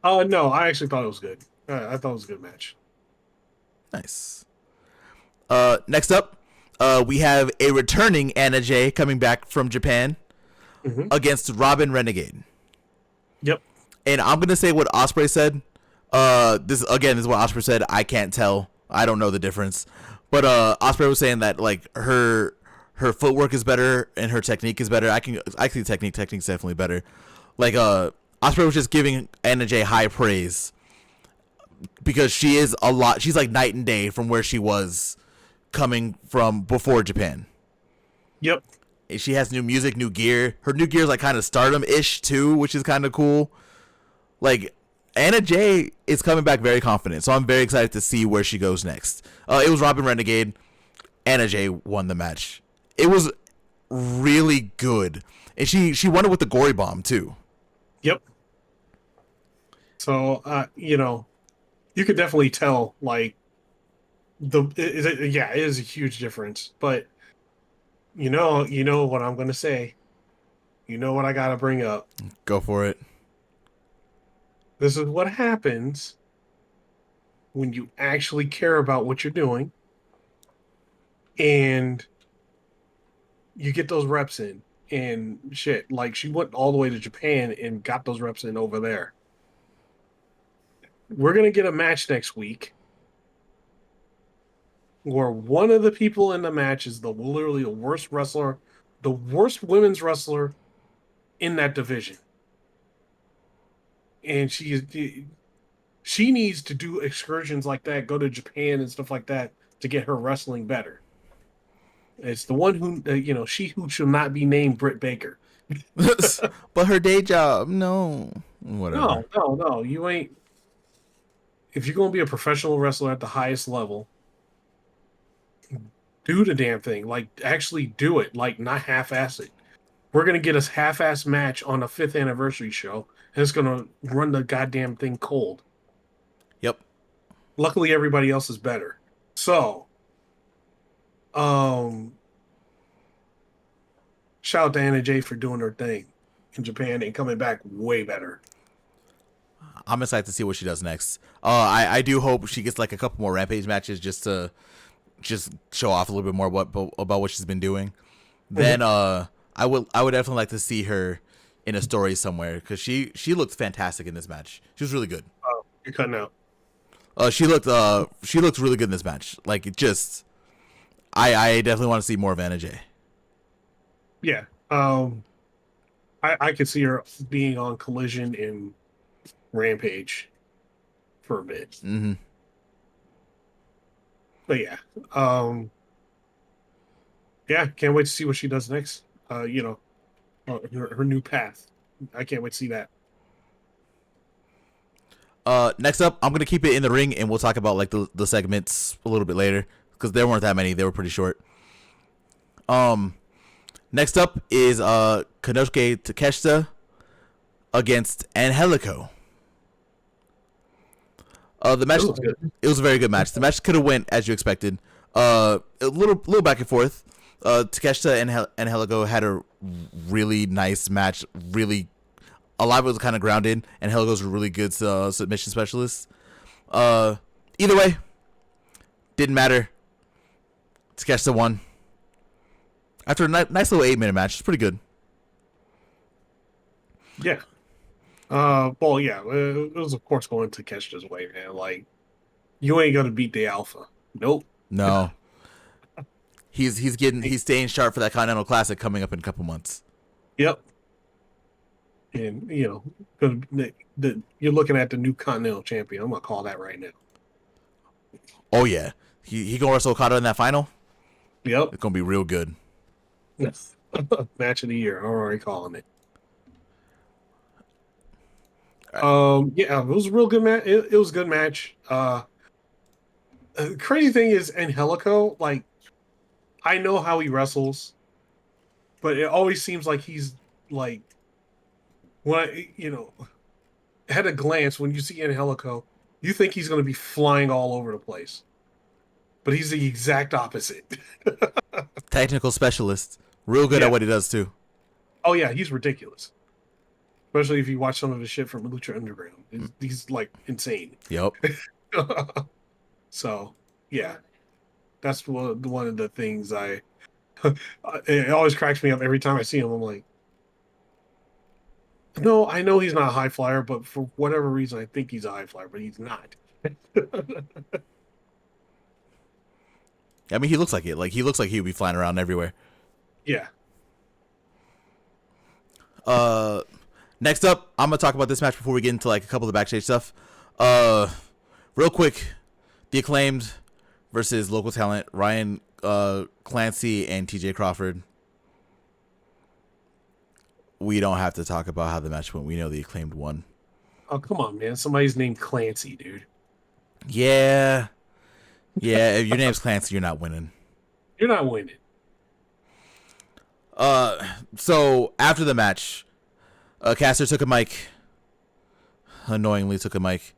No, I actually thought it was good. I thought it was a good match. Nice. Next up, we have a returning Anna Jay coming back from Japan against Robin Renegade. Yep. And I'm gonna say what Ospreay said. This is what Ospreay said. I can't tell. I don't know the difference. But Ospreay was saying that like her footwork is better and her technique is better. I can see technique's definitely better. Like Ospreay was just giving Anna Jay high praise because she's like night and day from where she was coming from before Japan. Yep. She has new music, new gear. Her new gear is like kind of Stardom-ish too, which is kind of cool. Like Anna Jay is coming back very confident, so I'm very excited to see where she goes next. It was Robin Renegade. Anna Jay won the match. It was really good, and she won it with the gory bomb too. Yep. So you could definitely tell like it is a huge difference. But you know what I'm going to say. You know what I got to bring up. Go for it. This is what happens when you actually care about what you're doing and you get those reps in and shit. Like she went all the way to Japan and got those reps in over there. We're going to get a match next week where one of the people in the match is literally the worst wrestler, the worst women's wrestler in that division. And she needs to do excursions like that, go to Japan and stuff like that to get her wrestling better. It's the one who, she who shall not be named Britt Baker. But her day job, no. Whatever. No. You ain't. If you're going to be a professional wrestler at the highest level, do the damn thing. Like, actually do it. Like, not half-ass it. We're going to get a half-ass match on a 5th anniversary show, and it's going to run the goddamn thing cold. Yep. Luckily, everybody else is better. So, shout out to Anna Jay for doing her thing in Japan and coming back way better. I'm excited to see what she does next. I do hope she gets like a couple more Rampage matches just to show off a little bit more about what she's been doing. Then I would definitely like to see her in a story somewhere because she looked fantastic in this match. She was really good. Oh, you're cutting out. She looked really good in this match. Like it just, I definitely want to see more of Anna Jay. Yeah. I could see her being on Collision and Rampage for a bit. Mm-hmm. But yeah. Yeah, can't wait to see what she does next. Her new path. I can't wait to see that. Next up, I'm gonna keep it in the ring, and we'll talk about like the segments a little bit later because there weren't that many. They were pretty short. Next up is Konosuke Takeshita against Angelico. The match it was a very good match. The match could have went as you expected. A little back and forth. Takeshita and Angelico had a really nice match. Really, a lot of it was kind of grounded, and Angelico's a really good submission specialist. Either way, didn't matter. Takeshita won after a nice little 8-minute match. It's pretty good. Yeah. Well, yeah, it was of course going to Takeshita's way, man. Like, you ain't gonna beat the Alpha. Nope. No. He's staying sharp for that Continental Classic coming up in a couple months. Yep. And you're looking at the new Continental Champion. I'm gonna call that right now. Oh yeah, he gonna wrestle Okada in that final. Yep. It's gonna be real good. Yes. Match of the year. I'm already calling it. Yeah, it was a real good match. It was a good match. Crazy thing is, Angelico, like, I know how he wrestles, but it always seems like he's like, at a glance, when you see Angelico, you think he's going to be flying all over the place, but he's the exact opposite. Technical specialist, real good at what he does too. Oh yeah, he's ridiculous. Especially if you watch some of his shit from Lucha Underground. He's like insane. Yep. So, yeah. That's one of the things it always cracks me up every time I see him. I'm like, no, I know he's not a high flyer, but for whatever reason, I think he's a high flyer, but he's not. I mean, he looks like it. Like, he looks like he would be flying around everywhere. Yeah. Next up, I'm gonna talk about this match before we get into like a couple of the backstage stuff. Real quick, the Acclaimed versus local talent Ryan Clancy and TJ Crawford. We don't have to talk about how the match went. We know the Acclaimed won. Oh, come on, man. Somebody's named Clancy, dude. Yeah. If your name's Clancy, you're not winning. You're not winning. So after the match, Caster took a mic. Annoyingly took a mic.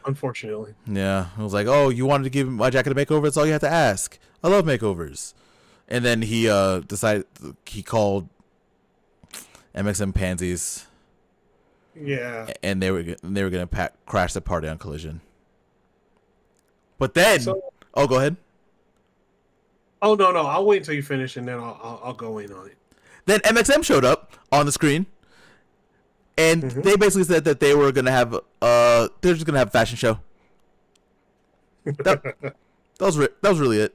Unfortunately. Yeah. I was like, oh, you wanted to give my jacket a makeover? That's all you have to ask. I love makeovers. And then he decided he called MXM pansies. Yeah. And they were gonna crash the party on Collision. But then, go ahead. Oh no, I'll wait until you finish and then I'll go in on it. Then MXM showed up on the screen, and they basically said that they were gonna have they're just gonna have a fashion show. That was really it.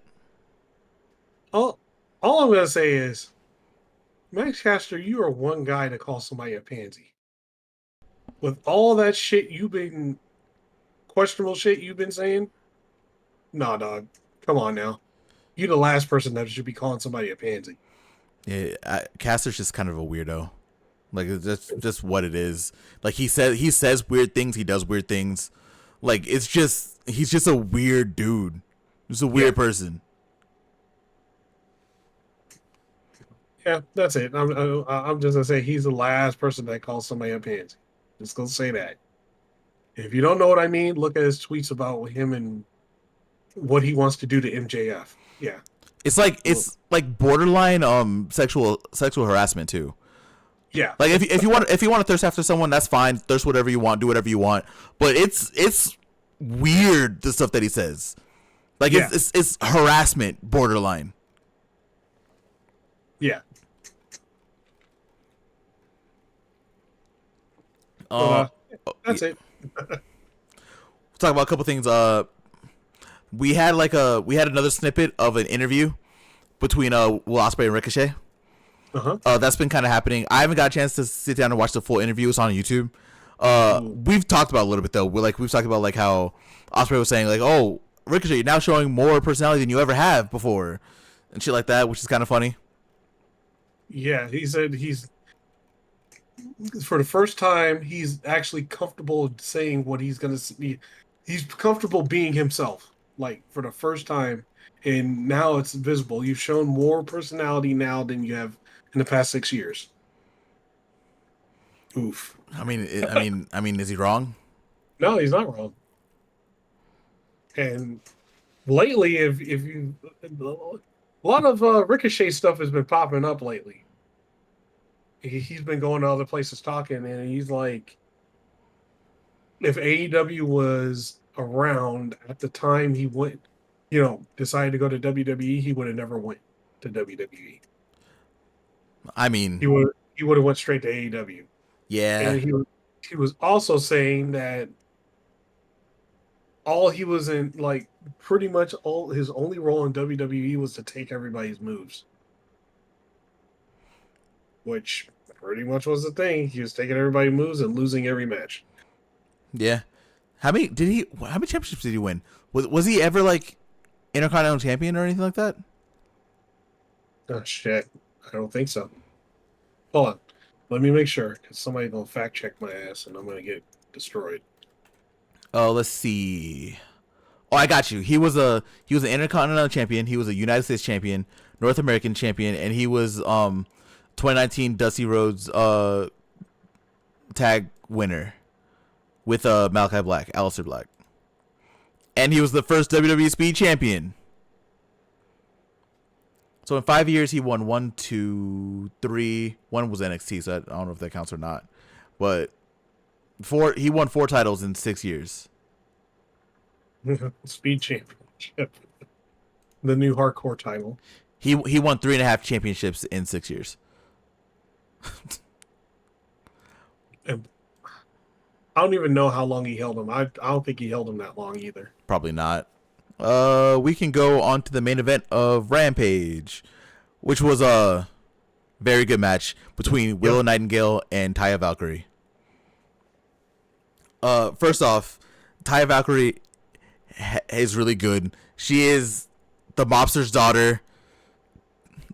All I'm gonna say is, Max Caster, you are one guy to call somebody a pansy. With all that shit questionable shit you've been saying, nah, dog, come on now. You the last person that should be calling somebody a pansy. Yeah, Caster's just kind of a weirdo. Like, it's just what it is. Like, he says weird things, he does weird things. Like, he's just a weird dude. He's a weird person. Yeah, that's it. I'm just gonna say he's the last person that calls somebody a pansy. Just gonna say that. If you don't know what I mean, look at his tweets about him and what he wants to do to MJF. Yeah. It's like borderline sexual harassment too. Yeah. Like if you want to thirst after someone, that's fine. Thirst whatever you want, do whatever you want. But it's weird the stuff that he says. Like it's harassment borderline. Yeah. That's it. We'll talk about a couple things. We had another snippet of an interview between Will Ospreay and Ricochet. That's been kind of happening. I haven't got a chance to sit down and watch the full interview. It's on YouTube. We've talked about it a little bit though. We've talked about like how Ospreay was saying like, "Oh, Ricochet, you're now showing more personality than you ever have before," and shit like that, which is kind of funny. Yeah, he said for the first time, he's actually comfortable saying what he's going to be. He's comfortable being himself, like for the first time, and now it's visible. You've shown more personality now than you have in the past 6 years. Oof. Is he wrong? No, he's not wrong. And lately, if you, a lot of Ricochet stuff has been popping up lately. He's been going to other places talking, and he's like, if AEW was around at the time he went, decided to go to WWE, he would have never went to WWE. I mean, He would have went straight to AEW. yeah, And he was also saying that all he was in, like, pretty much all his only role in WWE was to take everybody's moves, which pretty much was the thing. He was taking everybody's moves and losing every match. yeah. How many championships did he win? Was he ever like Intercontinental Champion or anything like that? Oh shit, I don't think so. Hold on, let me make sure because somebody gonna fact check my ass and I'm gonna get destroyed. Oh, let's see. Oh, I got you. He was an Intercontinental Champion. He was a United States Champion, North American Champion, and he was 2019 Dusty Rhodes tag winner with Malachi Black, Aleister Black, and he was the first WWE Speed Champion. So in 5 years, he won one, two, three. One was NXT, so I don't know if that counts or not. But he won 4 titles in 6 years. Speed Championship, the new hardcore title. He won 3.5 championships in 6 years. And I don't even know how long he held them. I don't think he held them that long either. Probably not. We can go on to the main event of Rampage, which was a very good match between Willow Nightingale and Taya Valkyrie. First off, Taya Valkyrie is really good. She is the mobster's daughter.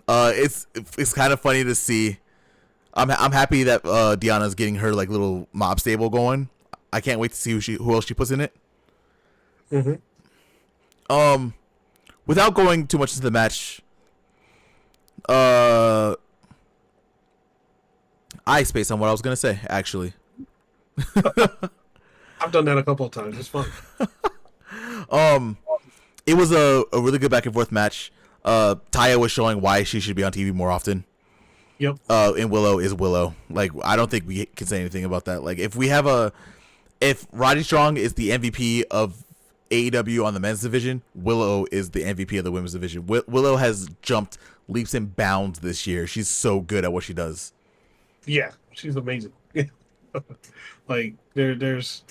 It's kind of funny to see. I'm happy that Deanna's getting her like little mob stable going. I can't wait to see who else she puts in it. Mm-hmm. Without going too much into the match, I spaced on what I was gonna say. Actually, I've done that a couple of times. It's fun. it was a really good back and forth match. Taya was showing why she should be on TV more often. Yep. And Willow is Willow. Like, I don't think we can say anything about that. Like, if Roddy Strong is the MVP of AEW on the men's division, Willow is the MVP of the women's division. Willow has jumped leaps and bounds this year. She's so good at what she does. Yeah, she's amazing. Like there's,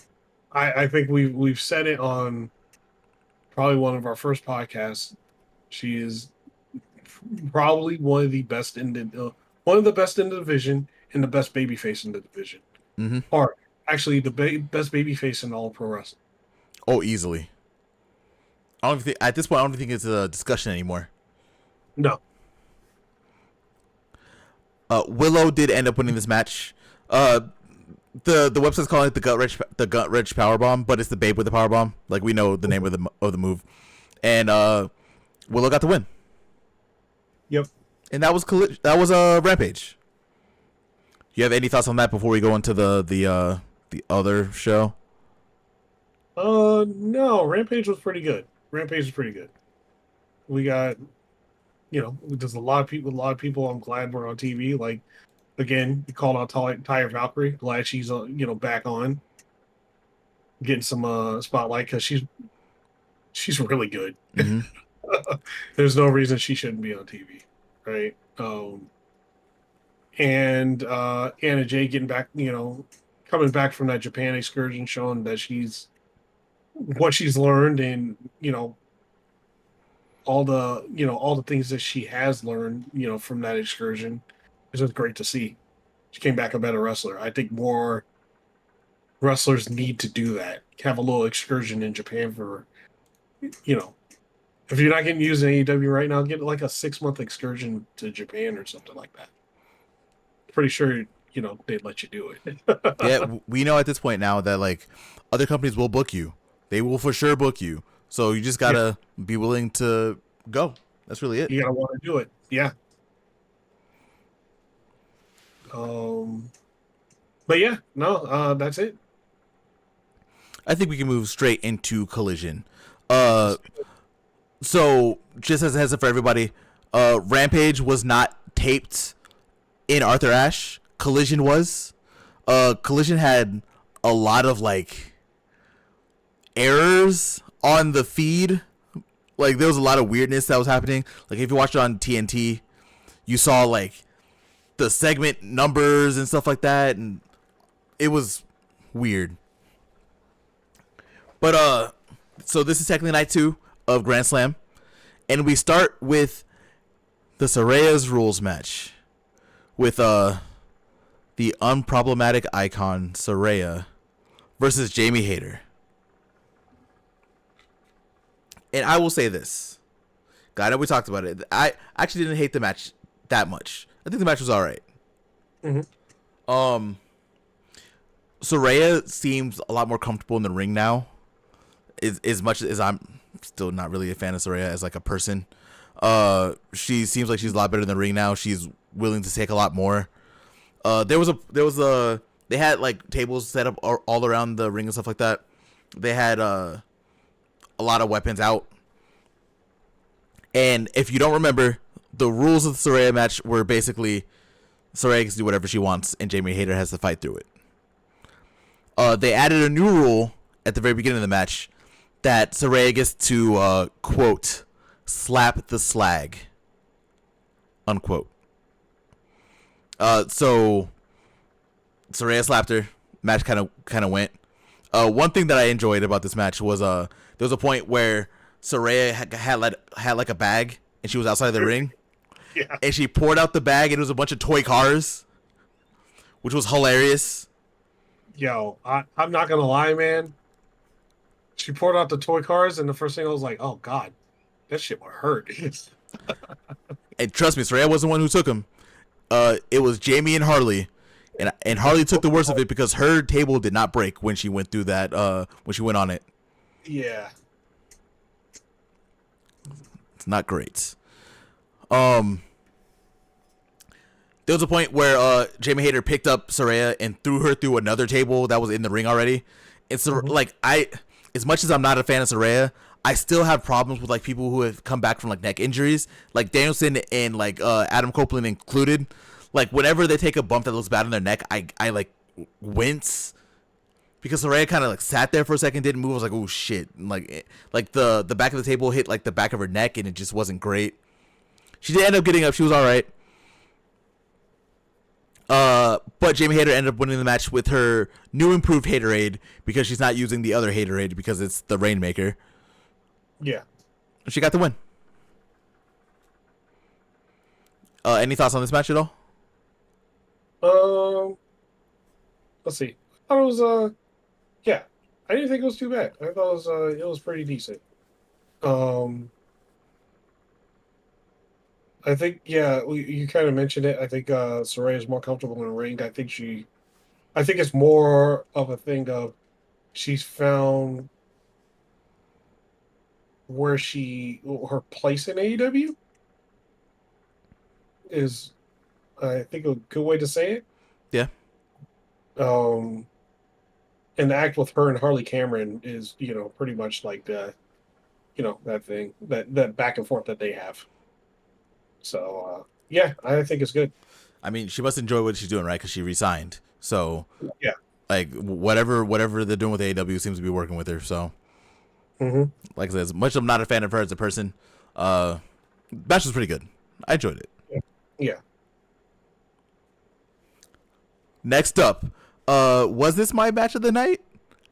I think we've said it on probably one of our first podcasts. She is probably one of the best in the division and the best babyface in the division. Mm-hmm. Or actually, the best babyface in all pro wrestling. Oh, easily. I don't think, at this point, I don't think it's a discussion anymore. No. Willow did end up winning this match. The website's calling it the gut wrench power bomb, but it's the Babe with the power bomb. Like, we know the name of the move, and Willow got the win. Yep. And that was Rampage. You have any thoughts on that before we go into the other show? No, Rampage was pretty good. We got, there's a lot of people I'm glad were on TV. Like, again, you called out Taya Valkyrie. Glad she's, back on. Getting some spotlight because she's really good. Mm-hmm. There's no reason she shouldn't be on TV, right? And Anna Jay getting back, coming back from that Japan excursion, showing that what she's learned, and all the things that she has learned, from that excursion. It's just great to see. She came back a better wrestler. I think more wrestlers need to do that. Have a little excursion in Japan for, if you're not getting used in AEW right now, get like a 6-month excursion to Japan or something like that. Pretty sure they'd let you do it. Yeah, we know at this point now that like other companies will book you. They will for sure book you. So you just gotta be willing to go. That's really it. You gotta want to do it. Yeah. But yeah, no, that's it. I think we can move straight into Collision. Uh, so just as a heads up for everybody, Rampage was not taped in Arthur Ashe. Collision was. Collision had a lot of like errors on the feed. Like there was a lot of weirdness that was happening. Like if you watched it on TNT, you saw like the segment numbers and stuff like that, and it was weird. But so this is technically night 2 of Grand Slam, and we start with the Saraya's rules match with the unproblematic icon Saraya versus Jamie Hayter. And I will say this. I know we talked about it. I actually didn't hate the match that much. I think the match was all right. Mm-hmm. Saraya seems a lot more comfortable in the ring now. As much as I'm still not really a fan of Saraya as like a person. She seems like she's a lot better in the ring now. She's willing to take a lot more. They had like tables set up all around the ring and stuff like that. They had a lot of weapons out. And if you don't remember, the rules of the Saraya match were basically Saraya gets to do whatever she wants and Jamie Hayter has to fight through it. They added a new rule at the very beginning of the match that Saraya gets to, quote, slap the slag, unquote. So Saraya slapped her. Match kind of went. One thing that I enjoyed about this match was there was a point where Saraya had like a bag and she was outside of the ring. Yeah. And she poured out the bag and it was a bunch of toy cars, which was hilarious. Yo, I'm not gonna lie, man. She poured out the toy cars, and the first thing I was like, "Oh God, that shit would hurt." And trust me, Saraya wasn't the one who took them. It was Jamie and Harley, and Harley took the worst of it because her table did not break when she went through that. When she went on it. Yeah. It's not great. There was a point where Jamie Hayter picked up Saraya and threw her through another table that was in the ring already. It's like as much as I'm not a fan of Saraya, I still have problems with like people who have come back from like neck injuries, like Danielson and like Adam Copeland included. Like whenever they take a bump that looks bad on their neck, I like wince because Saraya kind of like sat there for a second, didn't move. I was like, oh shit! And, like the back of the table hit like the back of her neck, and it just wasn't great. She did end up getting up. She was all right. But Jamie Hayter ended up winning the match with her new improved Haterade because she's not using the other Haterade because it's the Rainmaker. Yeah. She got the win. Any thoughts on this match at all? Let's see. I thought it was yeah. I didn't think it was too bad. I thought it was pretty decent. I think you kind of mentioned it. I think Saraya is more comfortable in the ring. I think it's more of a thing of she's found where her place in AEW is, I think, a good way to say it. Yeah. And the act with her and Harley Cameron is, pretty much like the, that thing, that back and forth that they have. So, yeah, I think it's good. I mean, she must enjoy what she's doing, right? Because she resigned. So, yeah, like whatever they're doing with AEW seems to be working with her. So, like I said, as much as I'm not a fan of her as a person, match was pretty good. I enjoyed it. Yeah. Next up, was this my match of the night?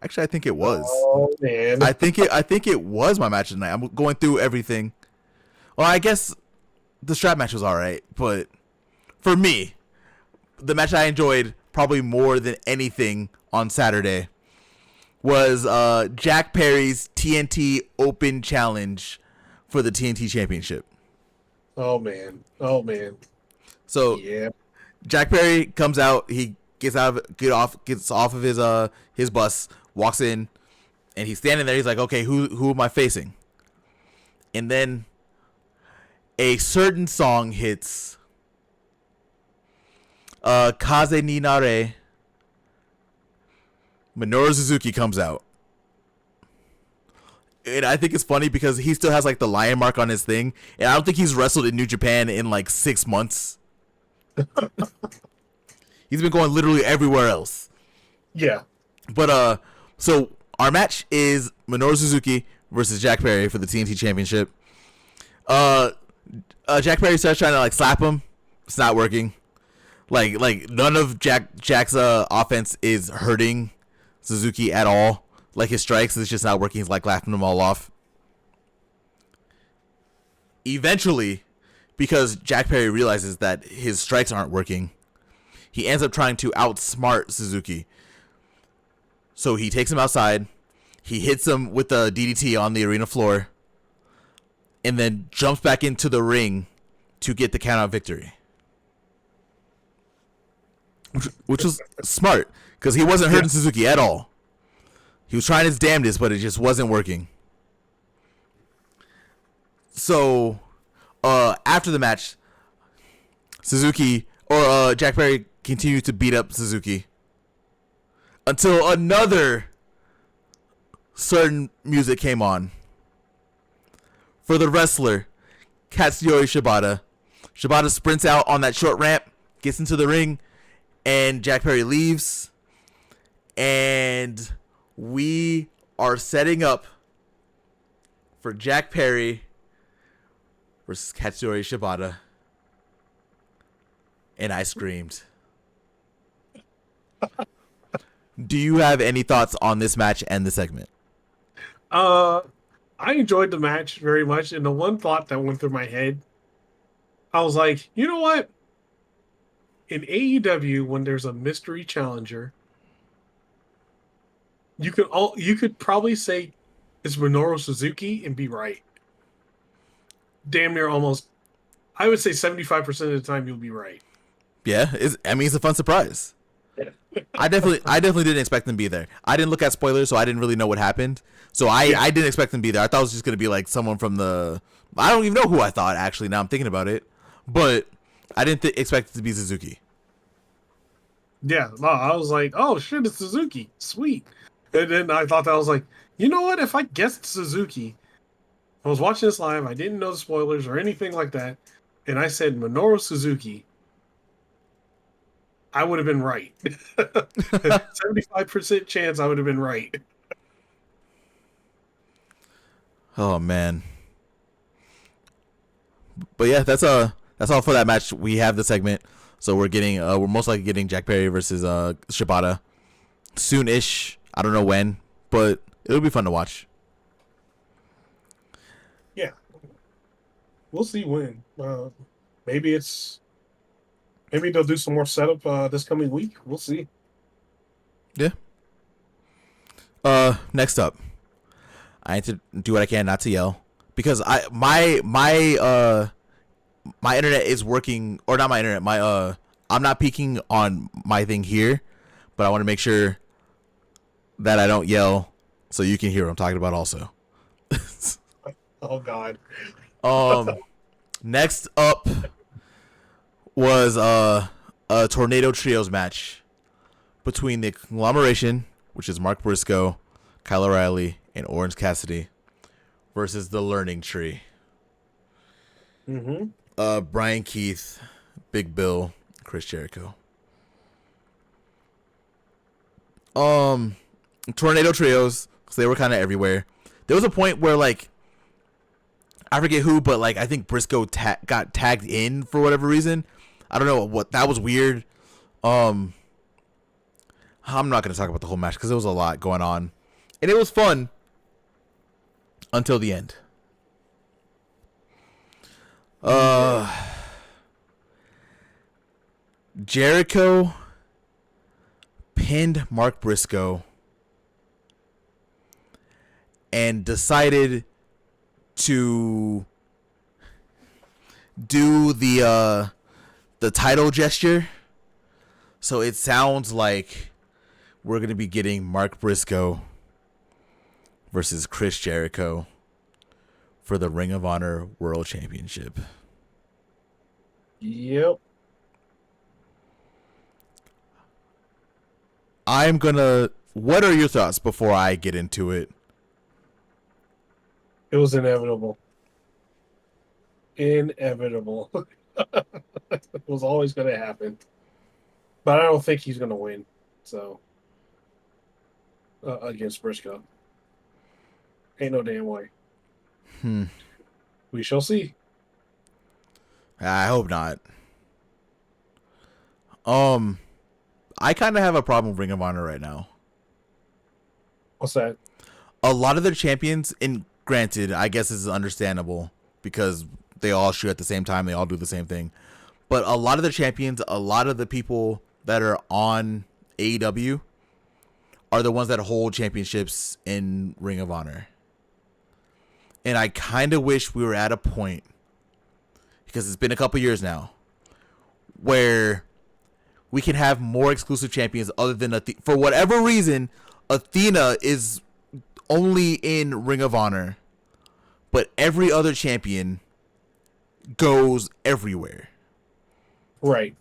Actually, I think it was. Oh man, I think it was my match of the night. I'm going through everything. Well, I guess the strap match was all right, but for me, the match I enjoyed probably more than anything on Saturday was Jack Perry's TNT Open Challenge for the TNT Championship. Oh man. So yeah, Jack Perry comes out. He gets off of his bus, walks in, and he's standing there. He's like, okay, who am I facing? And then a certain song hits. Kaze ni Nare. Minoru Suzuki comes out. And I think it's funny because he still has like the lion mark on his thing. And I don't think he's wrestled in New Japan in like 6 months. He's been going literally everywhere else. Yeah. But so our match is Minoru Suzuki versus Jack Perry for the TNT Championship. Jack Perry starts trying to like slap him. It's not working. Like none of Jack's offense is hurting Suzuki at all. Like his strikes is just not working. He's like laughing them all off. Eventually, because Jack Perry realizes that his strikes aren't working, he ends up trying to outsmart Suzuki. So he takes him outside. He hits him with the DDT on the arena floor. And then jumps back into the ring to get the countout victory. Which was smart, because he wasn't hurting Suzuki at all. He was trying his damnedest, but it just wasn't working. So, after the match, Jack Perry continued to beat up Suzuki until another certain music came on for the wrestler Katsuyori Shibata. Shibata sprints out on that short ramp, gets into the ring, and Jack Perry leaves. And we are setting up for Jack Perry versus Katsuyori Shibata. And I screamed. Do you have any thoughts on this match and the segment? I enjoyed the match very much, and the one thought that went through my head, I was like, you know what? In AEW, when there's a mystery challenger, you could probably say it's Minoru Suzuki and be right. Damn near almost, I would say 75% of the time you'll be right. Yeah, it's a fun surprise. I definitely didn't expect them to be there. I didn't look at spoilers, so I didn't really know what happened. So I didn't expect them to be there. I thought it was just going to be like someone from the... I don't even know who I thought, actually, now I'm thinking about it. But I didn't expect it to be Suzuki. Yeah, no, I was like, oh shit, it's Suzuki. Sweet. And then I thought that I was like, you know what? If I guessed Suzuki, I was watching this live, I didn't know the spoilers or anything like that, and I said Minoru Suzuki, I would have been right. 75% chance I would have been right. Oh man. But yeah, that's all for that match. We have the segment, so we're most likely getting Jack Perry versus Shibata soon-ish. I don't know when, but it'll be fun to watch. Yeah, we'll see when. Maybe they'll do some more setup this coming week. We'll see. Yeah. Next up, I need to do what I can not to yell because my internet is working, or not my internet. I'm not peeking on my thing here, but I want to make sure that I don't yell so you can hear what I'm talking about also. Oh God. Next up was a Tornado Trios match between the Conglomeration, which is Mark Briscoe, Kyle O'Reilly, and Orange Cassidy, versus the Learning Tree. Mm-hmm. Brian Keith, Big Bill, Chris Jericho. Tornado Trios, because they were kind of everywhere. There was a point where, like, I forget who, but, like, I think Briscoe got tagged in for whatever reason. I don't know what, that was weird. I'm not going to talk about the whole match because there was a lot going on. And it was fun until the end. Jericho pinned Mark Briscoe and decided to do the title gesture So it sounds like we're going to be getting Mark Briscoe versus Chris Jericho for the Ring of Honor World Championship. Yep. I'm going to... What are your thoughts before I get into it? It was inevitable. Inevitable. It was always going to happen. But I don't think he's going to win. So, against Briscoe. Ain't no damn way. We shall see. I hope not. I kind of have a problem with Ring of Honor right now. What's that? A lot of their champions, and granted, I guess this is understandable because they all shoot at the same time, they all do the same thing. But a lot of the champions, a lot of the people that are on AEW are the ones that hold championships in Ring of Honor. And I kind of wish we were at a point, because it's been a couple years now, where we can have more exclusive champions other than for whatever reason, Athena is only in Ring of Honor, but every other champion goes everywhere. Right.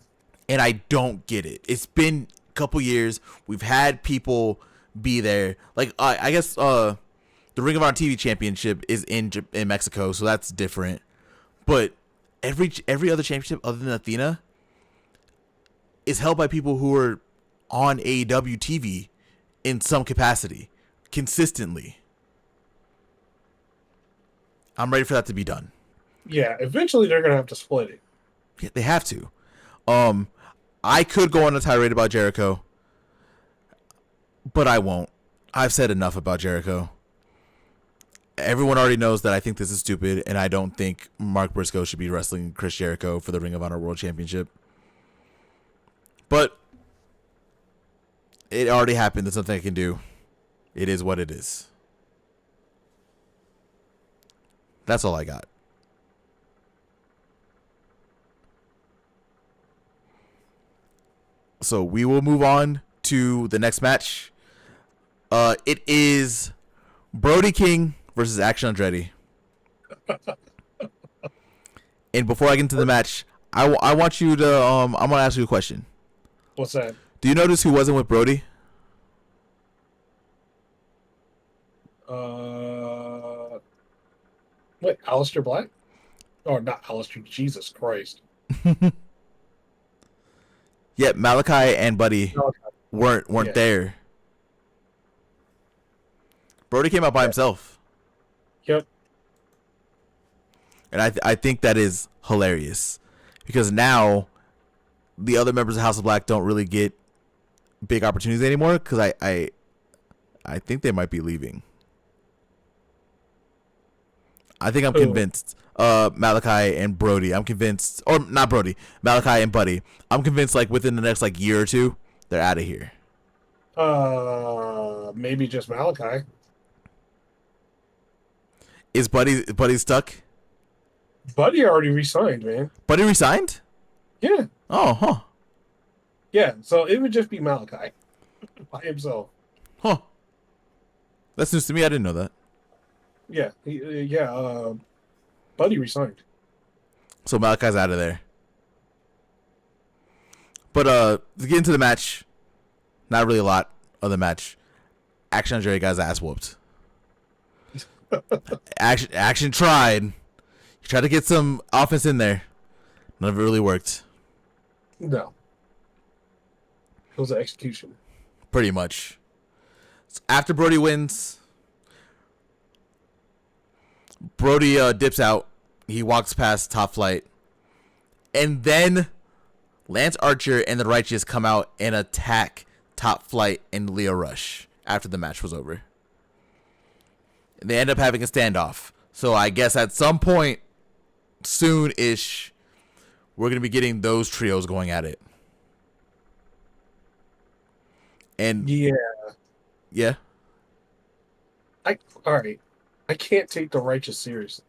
And I don't get it. It's been a couple years. We've had people be there. Like, I guess the Ring of Honor TV Championship is in Mexico, so that's different. But every other championship other than Athena is held by people who are on AEW TV in some capacity, consistently. I'm ready for that to be done. Yeah, eventually they're going to have to split it. Yeah, they have to. I could go on a tirade about Jericho, but I won't. I've said enough about Jericho. Everyone already knows that I think this is stupid, and I don't think Mark Briscoe should be wrestling Chris Jericho for the Ring of Honor World Championship. But it already happened. There's nothing I can do. It is what it is. That's all I got. So we will move on to the next match. It is Brody King versus Action Andretti. And before I get into the match, I want you to I'm gonna ask you a question. What's that? Do you notice who wasn't with Brody? Wait, Aleister Black? Oh, not Aleister. Jesus Christ. Yeah, Malachi and Buddy weren't there. Brody came out by himself. Yep. And I think that is hilarious, because now the other members of House of Black don't really get big opportunities anymore, because I think they might be leaving. I think I'm convinced. Malachi and Brody. I'm convinced, or not Brody. Malachi and Buddy. I'm convinced, like within the next year or two, they're out of here. Maybe just Malachi. Is Buddy stuck? Buddy already resigned, man. Buddy resigned? Yeah. Oh, huh. Yeah. So it would just be Malachi by himself. Huh. That's news to me. I didn't know that. Yeah. Buddy resigned. So Malachi's out of there. But to get into the match, not really a lot of the match. Action Andretti got his ass whooped. Action tried. He tried to get some offense in there. None of it really worked. No. It was an execution. Pretty much. So after Brody wins, Brody dips out. He walks past Top Flight. And then Lance Archer and the Righteous come out and attack Top Flight and Leo Rush after the match was over. They end up having a standoff. So I guess at some point soon-ish, we're going to be getting those trios going at it. And yeah. All right. I can't take the Righteous seriously.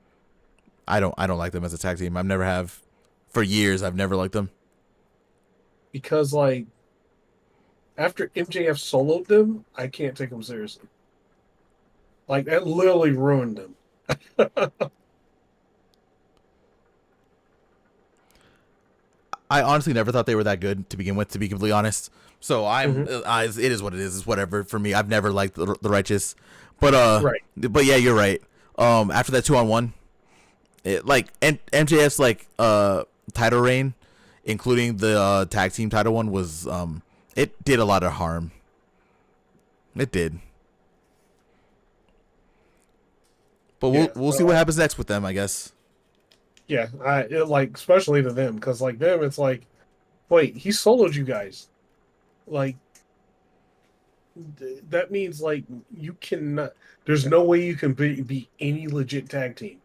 I don't like them as a tag team. I've never have. For years, I've never liked them. Because after MJF soloed them, I can't take them seriously. Like, that literally ruined them. I honestly never thought they were that good to begin with, to be completely honest. So Mhm. it is what it is. It's whatever for me. I've never liked the Righteous, Right. but yeah, you're right. After that 2-on-1, it like MJF's like title reign, including the tag team title one, was it did a lot of harm. It did. But Yeah. we'll see what happens next with them, I guess. Yeah. Like, especially to them, because, like, them, it's like, wait, he soloed you guys. Like, that means, like, you cannot, there's no way you can be any legit tag team.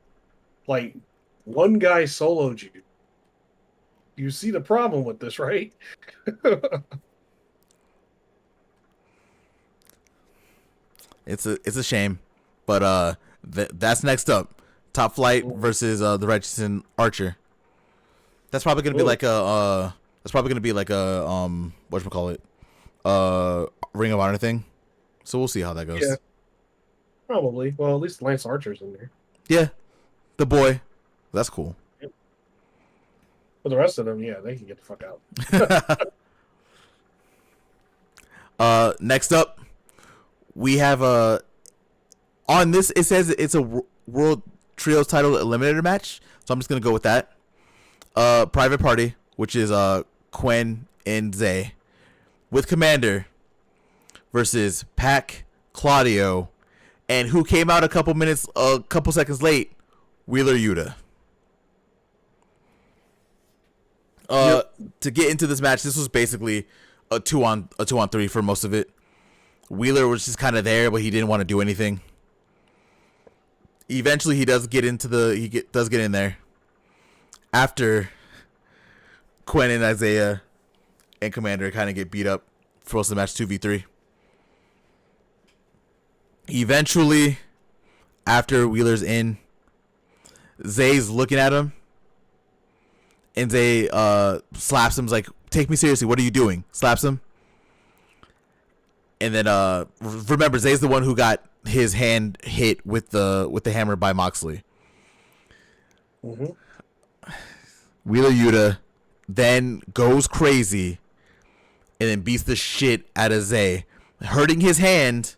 Like, one guy soloed you. You see the problem with this, right? It's a shame, but that's next up. Top Flight versus the Righteous and Archer. That's probably gonna be like a whatchamacallit, Ring of Honor thing. So we'll see how that goes. Yeah, probably. Well, at least Lance Archer's in there. Yeah, the boy. That's cool. Yep. For the rest of them, yeah, they can get the fuck out. Next up, we have on this it says it's a World Trios title eliminator match, so I'm just gonna go with that. Private Party, which is Quen and Zay, with Commander versus Pac, Claudio, and who came out a couple seconds late, Wheeler Yuta. To get into this match, this was basically a 2-on-3 for most of it. Wheeler was just kind of there, but he didn't want to do anything. Eventually, he does get in there after Quen and Isaiah and Commander kind of get beat up for most of the match 2v3. Eventually, after Wheeler's in, Zay's looking at him, and Zay slaps him. He's like, "Take me seriously. What are you doing?" Slaps him. And then remember, Zay's the one who got his hand hit with the hammer by Moxley. Mm-hmm. Wheeler Yuta then goes crazy and then beats the shit out of Zay, hurting his hand,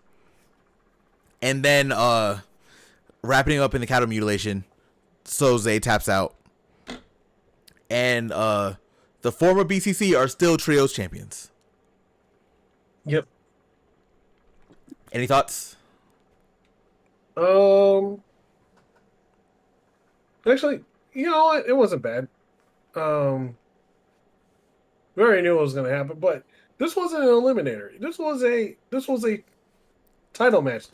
and then wrapping him up in the cattle mutilation. So Zay taps out. And the former BCC are still Trios champions. Yep. Any thoughts? Actually, you know what? It wasn't bad. We already knew what was going to happen, but this wasn't an eliminator. This was a title match.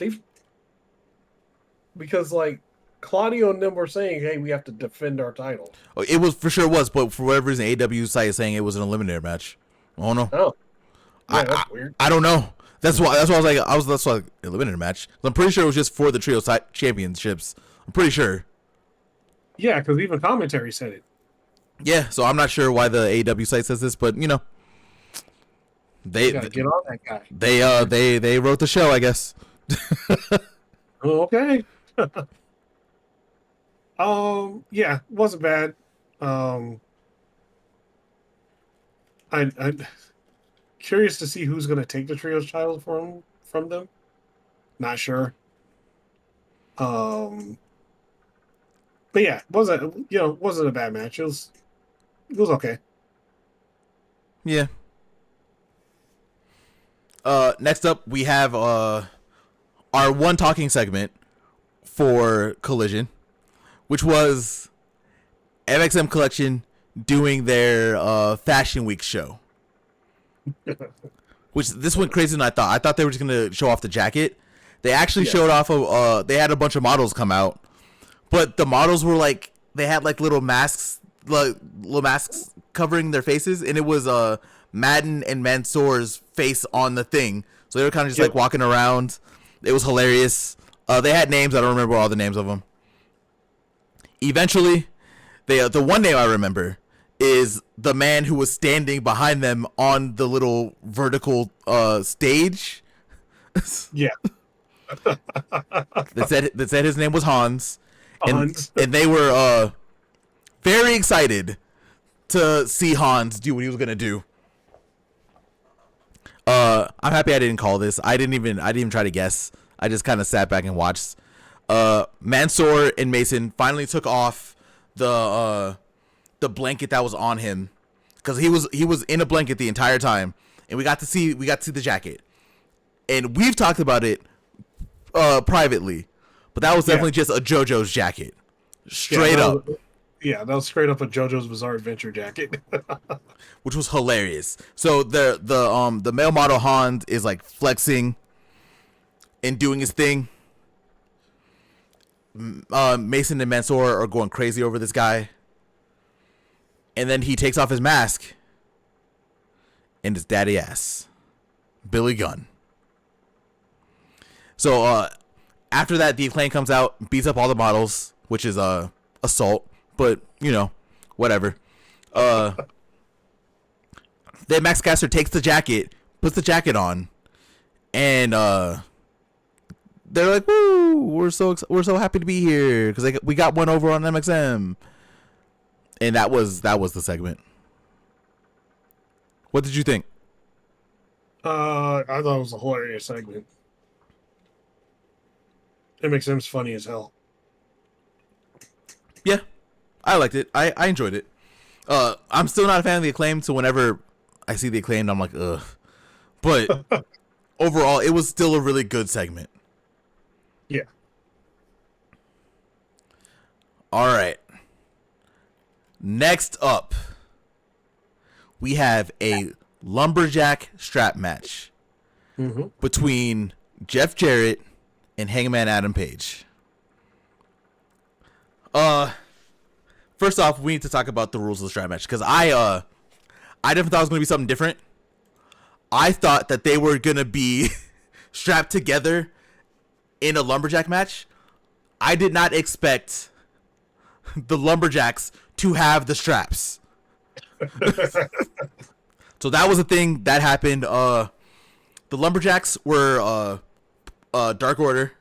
Because, like, Claudio and them were saying, "Hey, we have to defend our title." Oh, it was for sure was, but for whatever reason, AEW site is saying it was an eliminator match. Oh no. Oh, yeah, that's weird. I don't know. That's why I was like, that's why eliminator match. I'm pretty sure it was just for the trio championships. I'm pretty sure. Yeah, because even commentary said it. Yeah, so I'm not sure why the AEW site says this, but you know, You gotta get on that guy. They wrote the show, I guess. Oh, okay. Yeah, wasn't bad. I'm curious to see who's going to take the trios title from them. Not sure. But yeah, wasn't a bad match. It was okay. Yeah. Next up, we have our one talking segment for Collision, which was MXM Collection doing their Fashion Week show. Which this went crazier than I thought. I thought they were just gonna show off the jacket. They actually showed off they had a bunch of models come out, but the models were like they had like little masks covering their faces, and it was Madden and Mansoor's face on the thing. So they were kind of just like walking around. It was hilarious. They had names. I don't remember all the names of them. Eventually, the one name I remember is the man who was standing behind them on the little vertical stage. Yeah. that said his name was Hans, Hans. and they were very excited to see Hans do what he was gonna do. I'm happy I didn't call this. I didn't even try to guess. I just kind of sat back and watched. Mansoor and Mason finally took off the blanket that was on him, because he was in a blanket the entire time, and we got to see the jacket. And we've talked about it privately, but that was definitely just a JoJo's jacket, straight up. Yeah, that was straight up a JoJo's Bizarre Adventure jacket, which was hilarious. So the male model Hans is like flexing and doing his thing. Mason and Mansoor are going crazy over this guy, and then he takes off his mask, and it's daddy ass, Billy Gunn. So after that, the Acclaim comes out, beats up all the models, which is assault, but you know, whatever. Then Max Caster takes the jacket, puts the jacket on, and they're like, "Woo! We're so happy to be here because we got one over on MXM." And that was the segment. What did you think? I thought it was a hilarious segment. MXM's funny as hell. Yeah, I liked it. I enjoyed it. I'm still not a fan of the Acclaim, so whenever I see the Acclaimed, I'm like, ugh. But overall, it was still a really good segment. Yeah. All right. Next up, we have a lumberjack strap match between Jeff Jarrett and Hangman Adam Page. First off, we need to talk about the rules of the strap match, because I definitely thought it was going to be something different. I thought that they were going to be strapped together in a lumberjack match. I did not expect the lumberjacks to have the straps. So that was a thing that happened. The lumberjacks were Dark Order,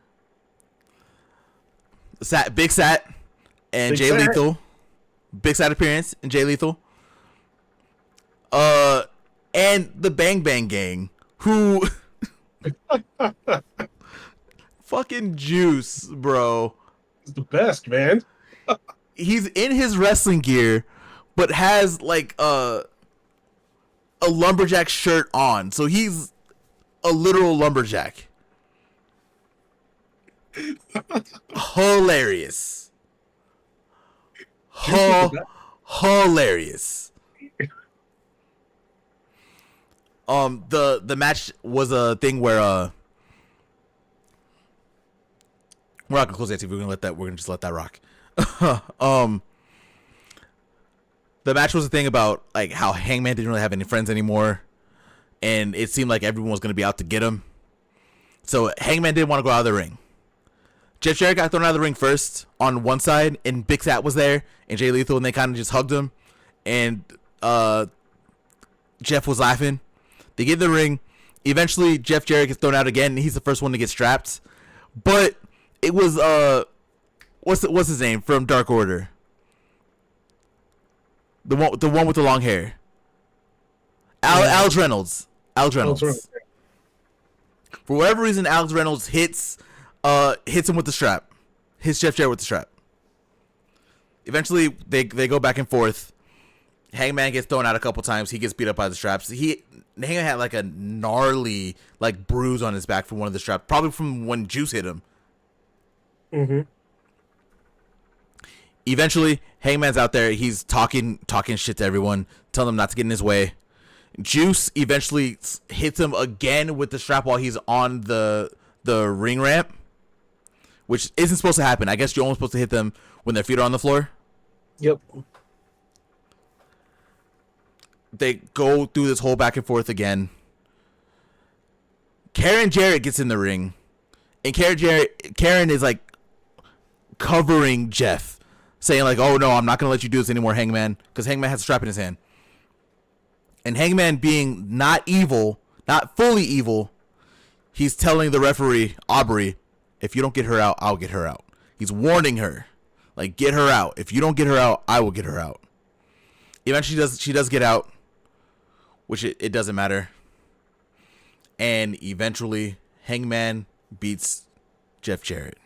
Big Sat, and Jay Lethal. Big Sat appearance and Jay Lethal. And the Bang Bang Gang, who fucking Juice, bro. It's the best, man. He's in his wrestling gear, but has like a lumberjack shirt on, so he's a literal lumberjack. Hilarious. Hilarious. The match was a thing where we're not gonna close that TV. We're gonna just let that rock. The match was a thing about like how Hangman didn't really have any friends anymore, and it seemed like everyone was gonna be out to get him. So Hangman didn't want to go out of the ring. Jeff Jarrett got thrown out of the ring first on one side, and Big Sat was there, and Jay Lethal, and they kind of just hugged him, and Jeff was laughing. They get in the ring. Eventually, Jeff Jarrett gets thrown out again, and he's the first one to get strapped. But it was what's his name from Dark Order? The one with the long hair. Alex Reynolds. Alex Reynolds. For whatever reason, Alex Reynolds hits him with the strap. Hits Jeff Jarrett with the strap. Eventually, they go back and forth. Hangman gets thrown out a couple times. He gets beat up by the straps. Hangman had like a gnarly like bruise on his back from one of the straps, probably from when Juice hit him. Eventually, Hangman's out there. He's talking shit to everyone, telling them not to get in his way. Juice eventually hits him again with the strap while he's on the ring ramp, which isn't supposed to happen. I guess you're only supposed to hit them when their feet are on the floor. Yep. They go through this whole back and forth again. Karen Jarrett gets in the ring, and Karen is like covering Jeff. saying like, "Oh no, I'm not gonna let you do this anymore, Hangman," because Hangman has a strap in his hand. And Hangman, being not evil, not fully evil, he's telling the referee, Aubrey, if you don't get her out, I'll get her out. He's warning her, like, get her out. If you don't get her out, I will get her out. Eventually, she does get out, which it doesn't matter. And eventually, Hangman beats Jeff Jarrett.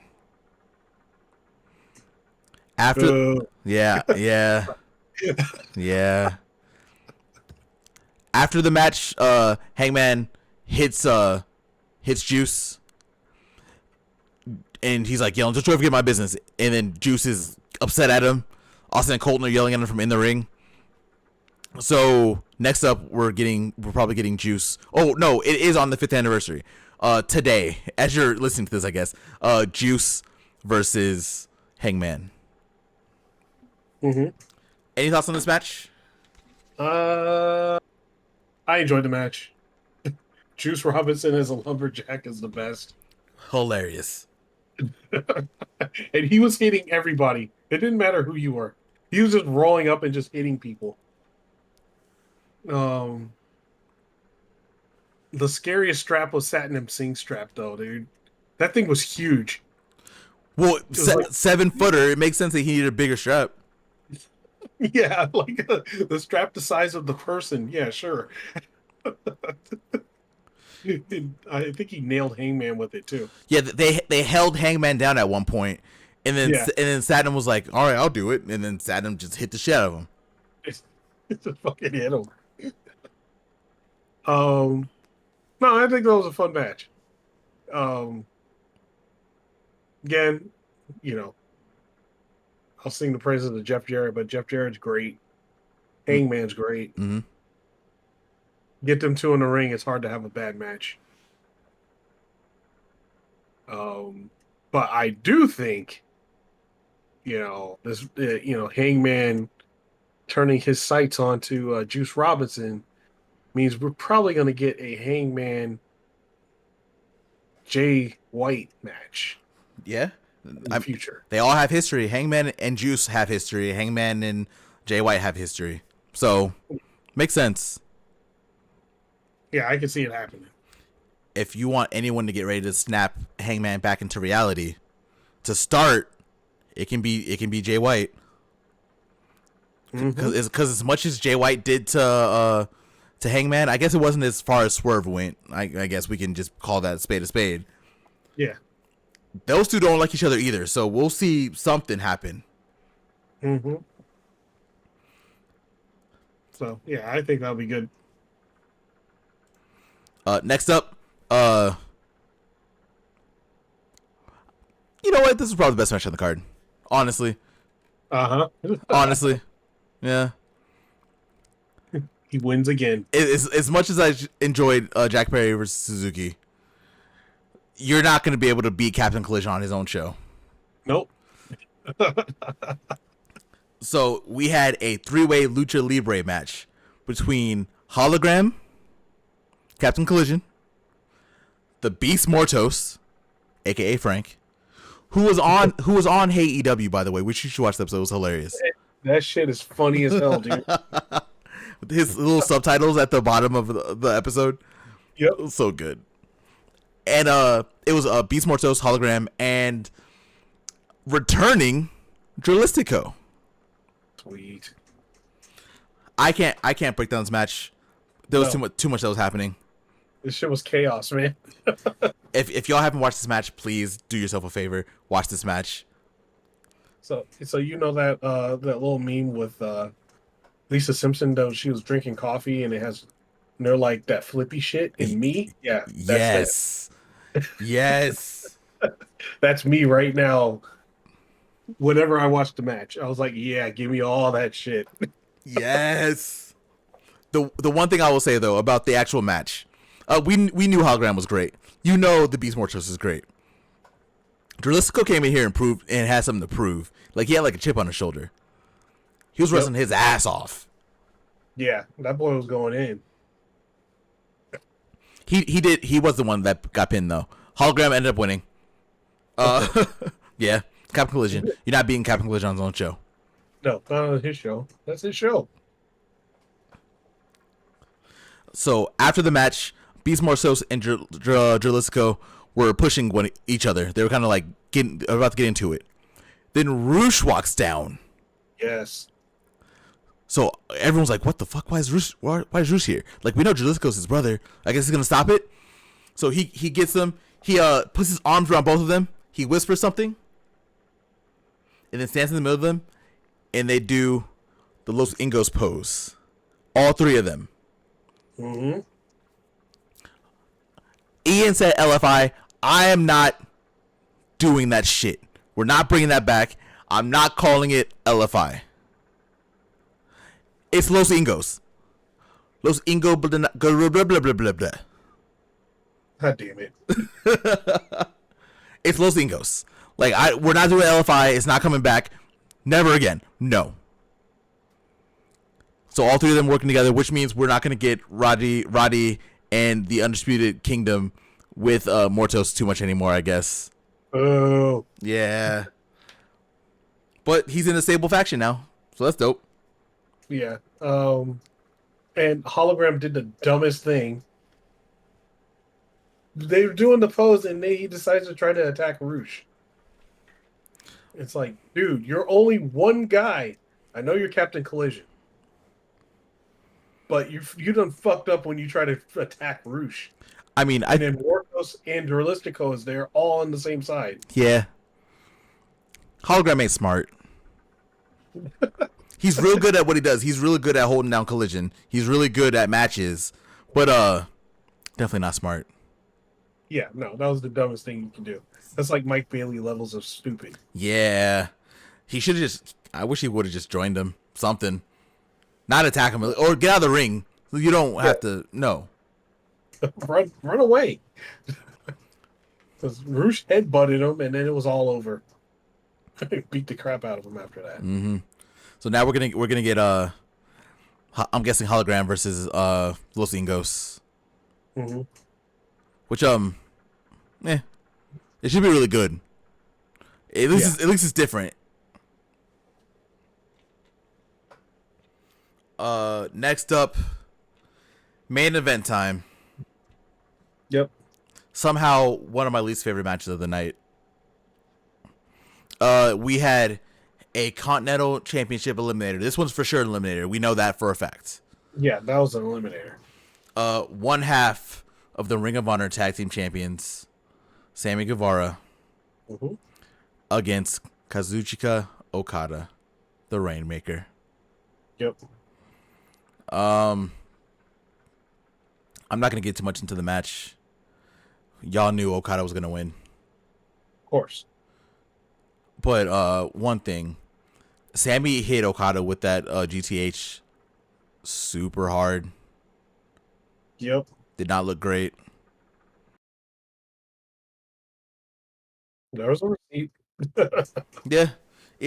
After, yeah. After the match, Hangman hits Juice, and he's like yelling, "Just try to forget my business." And then Juice is upset at him. Austin and Colton are yelling at him from in the ring. So next up, we're probably getting Juice. Oh no, it is on the 5th anniversary. Today, as you're listening to this, I guess. Juice versus Hangman. Any thoughts on this match? I enjoyed the match. Juice Robinson as a lumberjack is the best. Hilarious. And he was hitting everybody. It didn't matter who you were. He was just rolling up and just hitting people. The scariest strap was Satnam Singh's strap, though, dude. That thing was huge. Well, 7-footer. It makes sense that he needed a bigger strap. Yeah, like the strap the size of the person. Yeah, sure. I think he nailed Hangman with it too. Yeah, they held Hangman down at one point, and then Satnam was like, "All right, I'll do it," and then Satnam just hit the shit out of him. It's just fucking hit him. No, I think that was a fun match. Again, I'll sing the praises of Jeff Jarrett, but Jeff Jarrett's great. Hangman's great. Mm-hmm. Get them two in the ring, it's hard to have a bad match. But I do think, Hangman turning his sights onto Juice Robinson means we're probably going to get a Hangman Jay White match. Yeah. In the future. They all have history. Hangman and Juice have history. Hangman and Jay White have history. So, makes sense. Yeah, I can see it happening. If you want anyone to get ready to snap Hangman back into reality, to start, it can be Jay White. Because as much as Jay White did to Hangman, I guess it wasn't as far as Swerve went. I guess we can just call that a spade. Yeah. Those two don't like each other either, so we'll see something happen. So, yeah, I think that'll be good. Next up, you know what? This is probably the best match on the card. Honestly. Honestly. Yeah. He wins again. As much as I enjoyed Jack Perry versus Suzuki, you're not going to be able to beat Captain Collision on his own show. Nope. So we had a 3-way Lucha Libre match between Hologram, Captain Collision, the Beast Mortos, aka Frank, who was on Hey EW, by the way, which you should watch the episode. It was hilarious. That shit is funny as hell, dude. His little subtitles at the bottom of the episode. Yep. It was so good. And it was Beast Mortos, Hologram, and returning Dralistico. Sweet. I can't break down this match. There was too much that was happening. This shit was chaos, man. If y'all haven't watched this match, please do yourself a favor. Watch this match. So you know that little meme with Lisa Simpson, though, she was drinking coffee and they're like that flippy shit in me. Yeah. Yes. Yes. That's me right now. Whenever I watched the match, I was like, yeah, give me all that shit. Yes. The one thing I will say though about the actual match, we knew Hologram was great. You know the Beast Mortos is great. Dralistico came in here and proved and had something to prove. Like he had like a chip on his shoulder. He was wrestling his ass off. Yeah, that boy was going in. He was the one that got pinned though. Hologram ended up winning. Yeah, Captain Collision. You're not beating Captain Collision on his own show. No, not on his show. That's his show. So after the match, Beast Morsos and Jalisco were pushing each other. They were kind of like about to get into it. Then Roosh walks down. Yes. So everyone's like, "What the fuck? Why is Roosh here? Like, we know Jalisco's his brother. I guess he's gonna stop it." So he gets them. He puts his arms around both of them. He whispers something, and then stands in the middle of them, and they do the Los Ingos pose. All three of them. Mm-hmm. Ian said, "LFI, I am not doing that shit. We're not bringing that back. I'm not calling it LFI. It's Los Ingos. Los Ingo blah blah blah blah blah blah. God damn it. It's Los Ingos. Like, we're not doing LFI. It's not coming back. Never again. No." So all three of them working together, which means we're not going to get Roddy and the Undisputed Kingdom with Mortos too much anymore, I guess. Oh. Yeah. But he's in the stable faction now, so that's dope. Yeah. And Hologram did the dumbest thing. They were doing the pose, and he decides to try to attack Roosh. It's like, dude, you're only one guy. I know you're Captain Collision, but you done fucked up when you try to attack Roosh. I mean, and then Mortos and Duralistico is there, all on the same side. Yeah. Hologram ain't smart. He's real good at what he does. He's really good at holding down Collision. He's really good at matches, but definitely not smart. Yeah, no, that was the dumbest thing you can do. That's like Mike Bailey levels of stupid. Yeah. He should have just... I wish he would have just joined him. Something. Not attack him. Or get out of the ring. You don't have to... No. run away. Because Roosh headbutted him, and then it was all over. Beat the crap out of him after that. Mm-hmm. So now we're gonna get I'm guessing Hologram versus Los Ingos. Mm-hmm. Which it should be really good. At least it's different. Next up, main event time. Yep. Somehow one of my least favorite matches of the night. We had a Continental Championship eliminator. This one's for sure an eliminator. We know that for a fact. Yeah, that was an eliminator. One half of the Ring of Honor Tag Team Champions, Sammy Guevara, against Kazuchika Okada, the Rainmaker. Yep. I'm not gonna get too much into the match. Y'all knew Okada was gonna win. Of course. But one thing, Sammy hit Okada with that GTH super hard. Yep. Did not look great. There was a receipt. Yeah.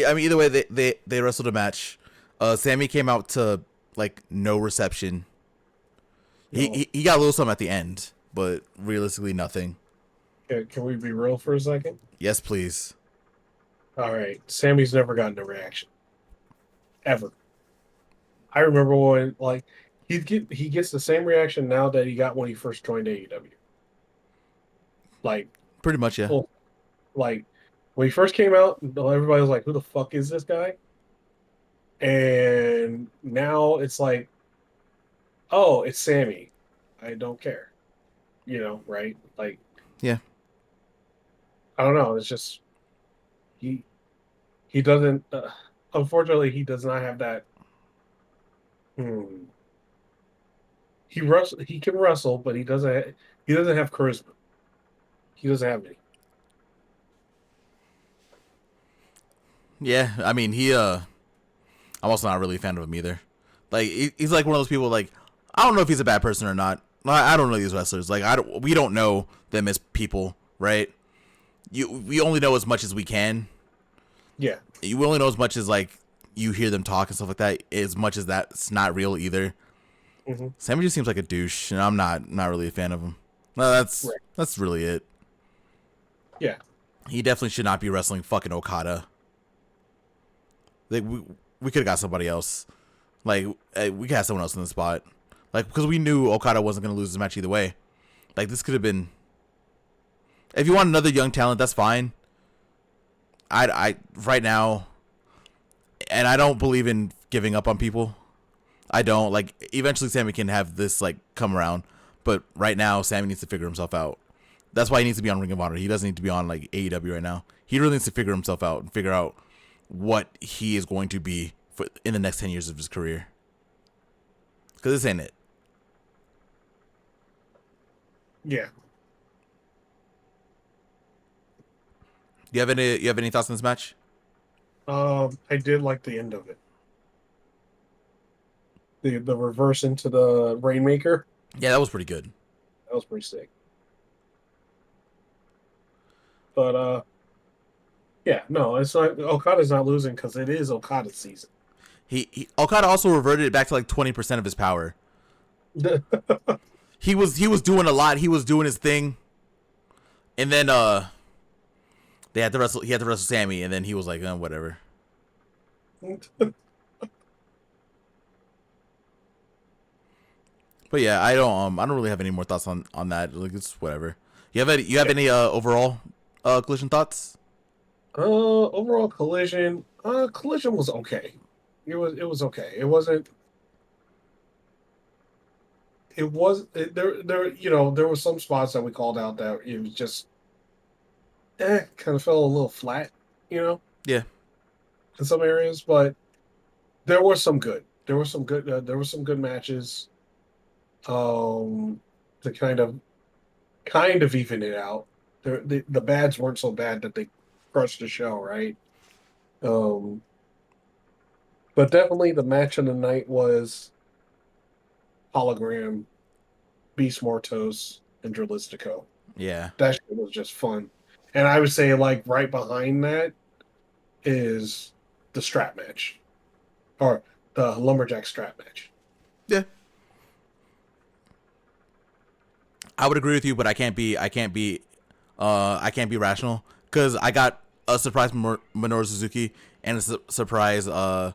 I mean, either way, they wrestled a match. Sammy came out to like no reception. He got a little something at the end, but realistically nothing. Can we be real for a second? Yes, please. All right. Sammy's never gotten a reaction. Ever. I remember when he gets the same reaction now that he got when he first joined AEW. Like Pretty much, yeah. Like when he first came out, everybody was like, "Who the fuck is this guy?" And now it's like, "Oh, it's Sammy. I don't care." Right? Like, yeah. I don't know. It's just he doesn't. Unfortunately, he does not have that. He can wrestle, but he doesn't. He doesn't have charisma. He doesn't have any. Yeah, I mean, I'm also not really a fan of him either. Like, he's like one of those people, like, I don't know if he's a bad person or not. I don't know these wrestlers. Like, we don't know them as people, right? We only know as much as we can. Yeah. You only know as much as, like, you hear them talk and stuff like that, as much as that's not real either. Mm-hmm. Sammy just seems like a douche, and I'm not really a fan of him. No, that's really it. Yeah. He definitely should not be wrestling fucking Okada. Like, we could have got somebody else. Like, we could have someone else in the spot. Like, because we knew Okada wasn't going to lose this match either way. Like, this could have been... If you want another young talent, that's fine. I right now... And I don't believe in giving up on people. I don't. Like, eventually Sammy can have this, like, come around. But right now, Sammy needs to figure himself out. That's why he needs to be on Ring of Honor. He doesn't need to be on, like, AEW right now. He really needs to figure himself out and figure out what he is going to be in the next 10 years of his career. Because this ain't it. Yeah. You have any thoughts on this match? I did like the end of it. The reverse into the Rainmaker. Yeah, that was pretty good. That was pretty sick. But yeah, no, it's not. Okada's not losing because it is Okada's season. Okada also reverted it back to like 20% of his power. He was doing a lot. He was doing his thing, and then they had to wrestle. He had to wrestle Sammy, and then he was like, whatever. But yeah, I don't really have any more thoughts on that. Like, it's whatever. You have any overall Collision thoughts? Overall Collision was okay. It was okay. It wasn't. There there were some spots that we called out that it was just kind of fell a little flat, Yeah. In some areas, but there was some good. There were some good matches. To kind of even it out. The bads weren't so bad that they crushed the show, right? But definitely the match of the night was Hologram, Beast Mortos, and Dralistico. Yeah. That shit was just fun. And I would say, like, right behind that is the strap match. Or the Lumberjack strap match. Yeah. I would agree with you, but I can't be rational because I got a surprise Minoru Suzuki and a surprise Katsuyori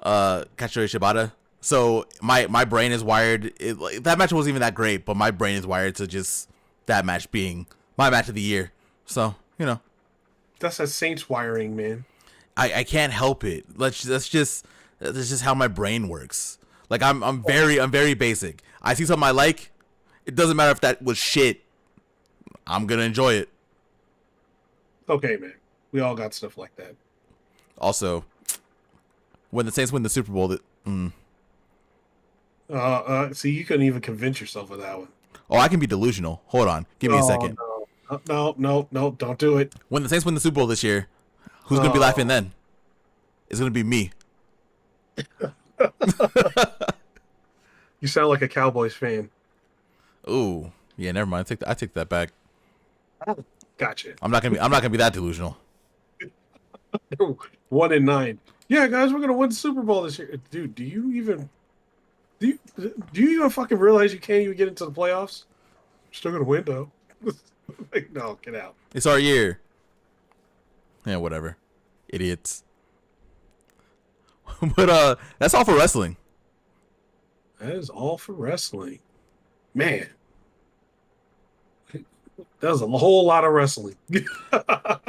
Shibata. So my brain is wired. That match wasn't even that great, but my brain is wired to just that match being my match of the year. So that's a Saints wiring, man. I can't help it. That's just how my brain works. Like I'm very basic. I see something I like. It doesn't matter if that was shit. I'm gonna enjoy it. Okay, man. We all got stuff like that. Also, when the Saints win the Super Bowl, see, you couldn't even convince yourself of that one. Oh, I can be delusional. Hold on, give me a second. No, don't do it. When the Saints win the Super Bowl this year, who's gonna be laughing then? It's gonna be me. You sound like a Cowboys fan. Ooh, yeah, never mind. I take that back. Gotcha. I'm not gonna be that delusional. 1-9. Yeah, guys, we're gonna win the Super Bowl this year, dude. Do you even fucking realize you can't even get into the playoffs? You're still gonna win though. Like, no, get out. It's our year. Yeah, whatever, idiots. But that's all for wrestling. That is all for wrestling, man. That was a whole lot of wrestling.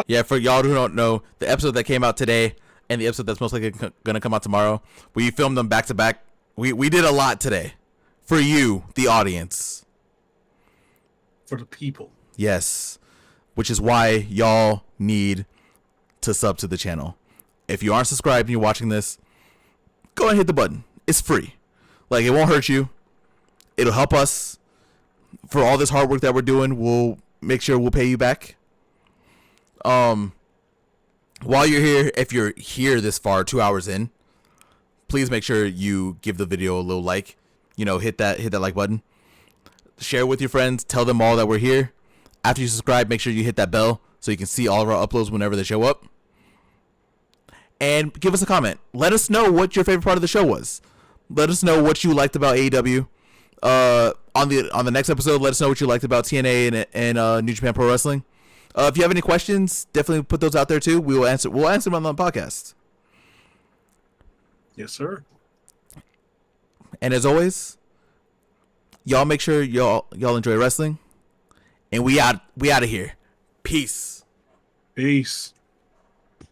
Yeah, for y'all who don't know, the episode that came out today and the episode that's most likely gonna come out tomorrow, we filmed them back to back. We did a lot today for you, the audience, For the people. Yes, which is why y'all need to sub to the channel. If you aren't subscribed and you're watching this, go ahead and hit the button. It's free. Like, it won't hurt you. It'll help us. For all this hard work that we're doing, we'll make sure we'll pay you back. While you're here, if you're here this far, 2 hours in, please make sure you give the video a little like. Hit that like button. Share it with your friends. Tell them all that we're here. After you subscribe, make sure you hit that bell so you can see all of our uploads whenever they show up. And give us a comment. Let us know what your favorite part of the show was. Let us know what you liked about AEW. On the next episode, let us know what you liked about TNA and New Japan Pro Wrestling. If you have any questions, definitely put those out there too. We'll answer them on the podcast. Yes, sir. And as always, y'all make sure y'all enjoy wrestling. And we out of here. Peace. Peace.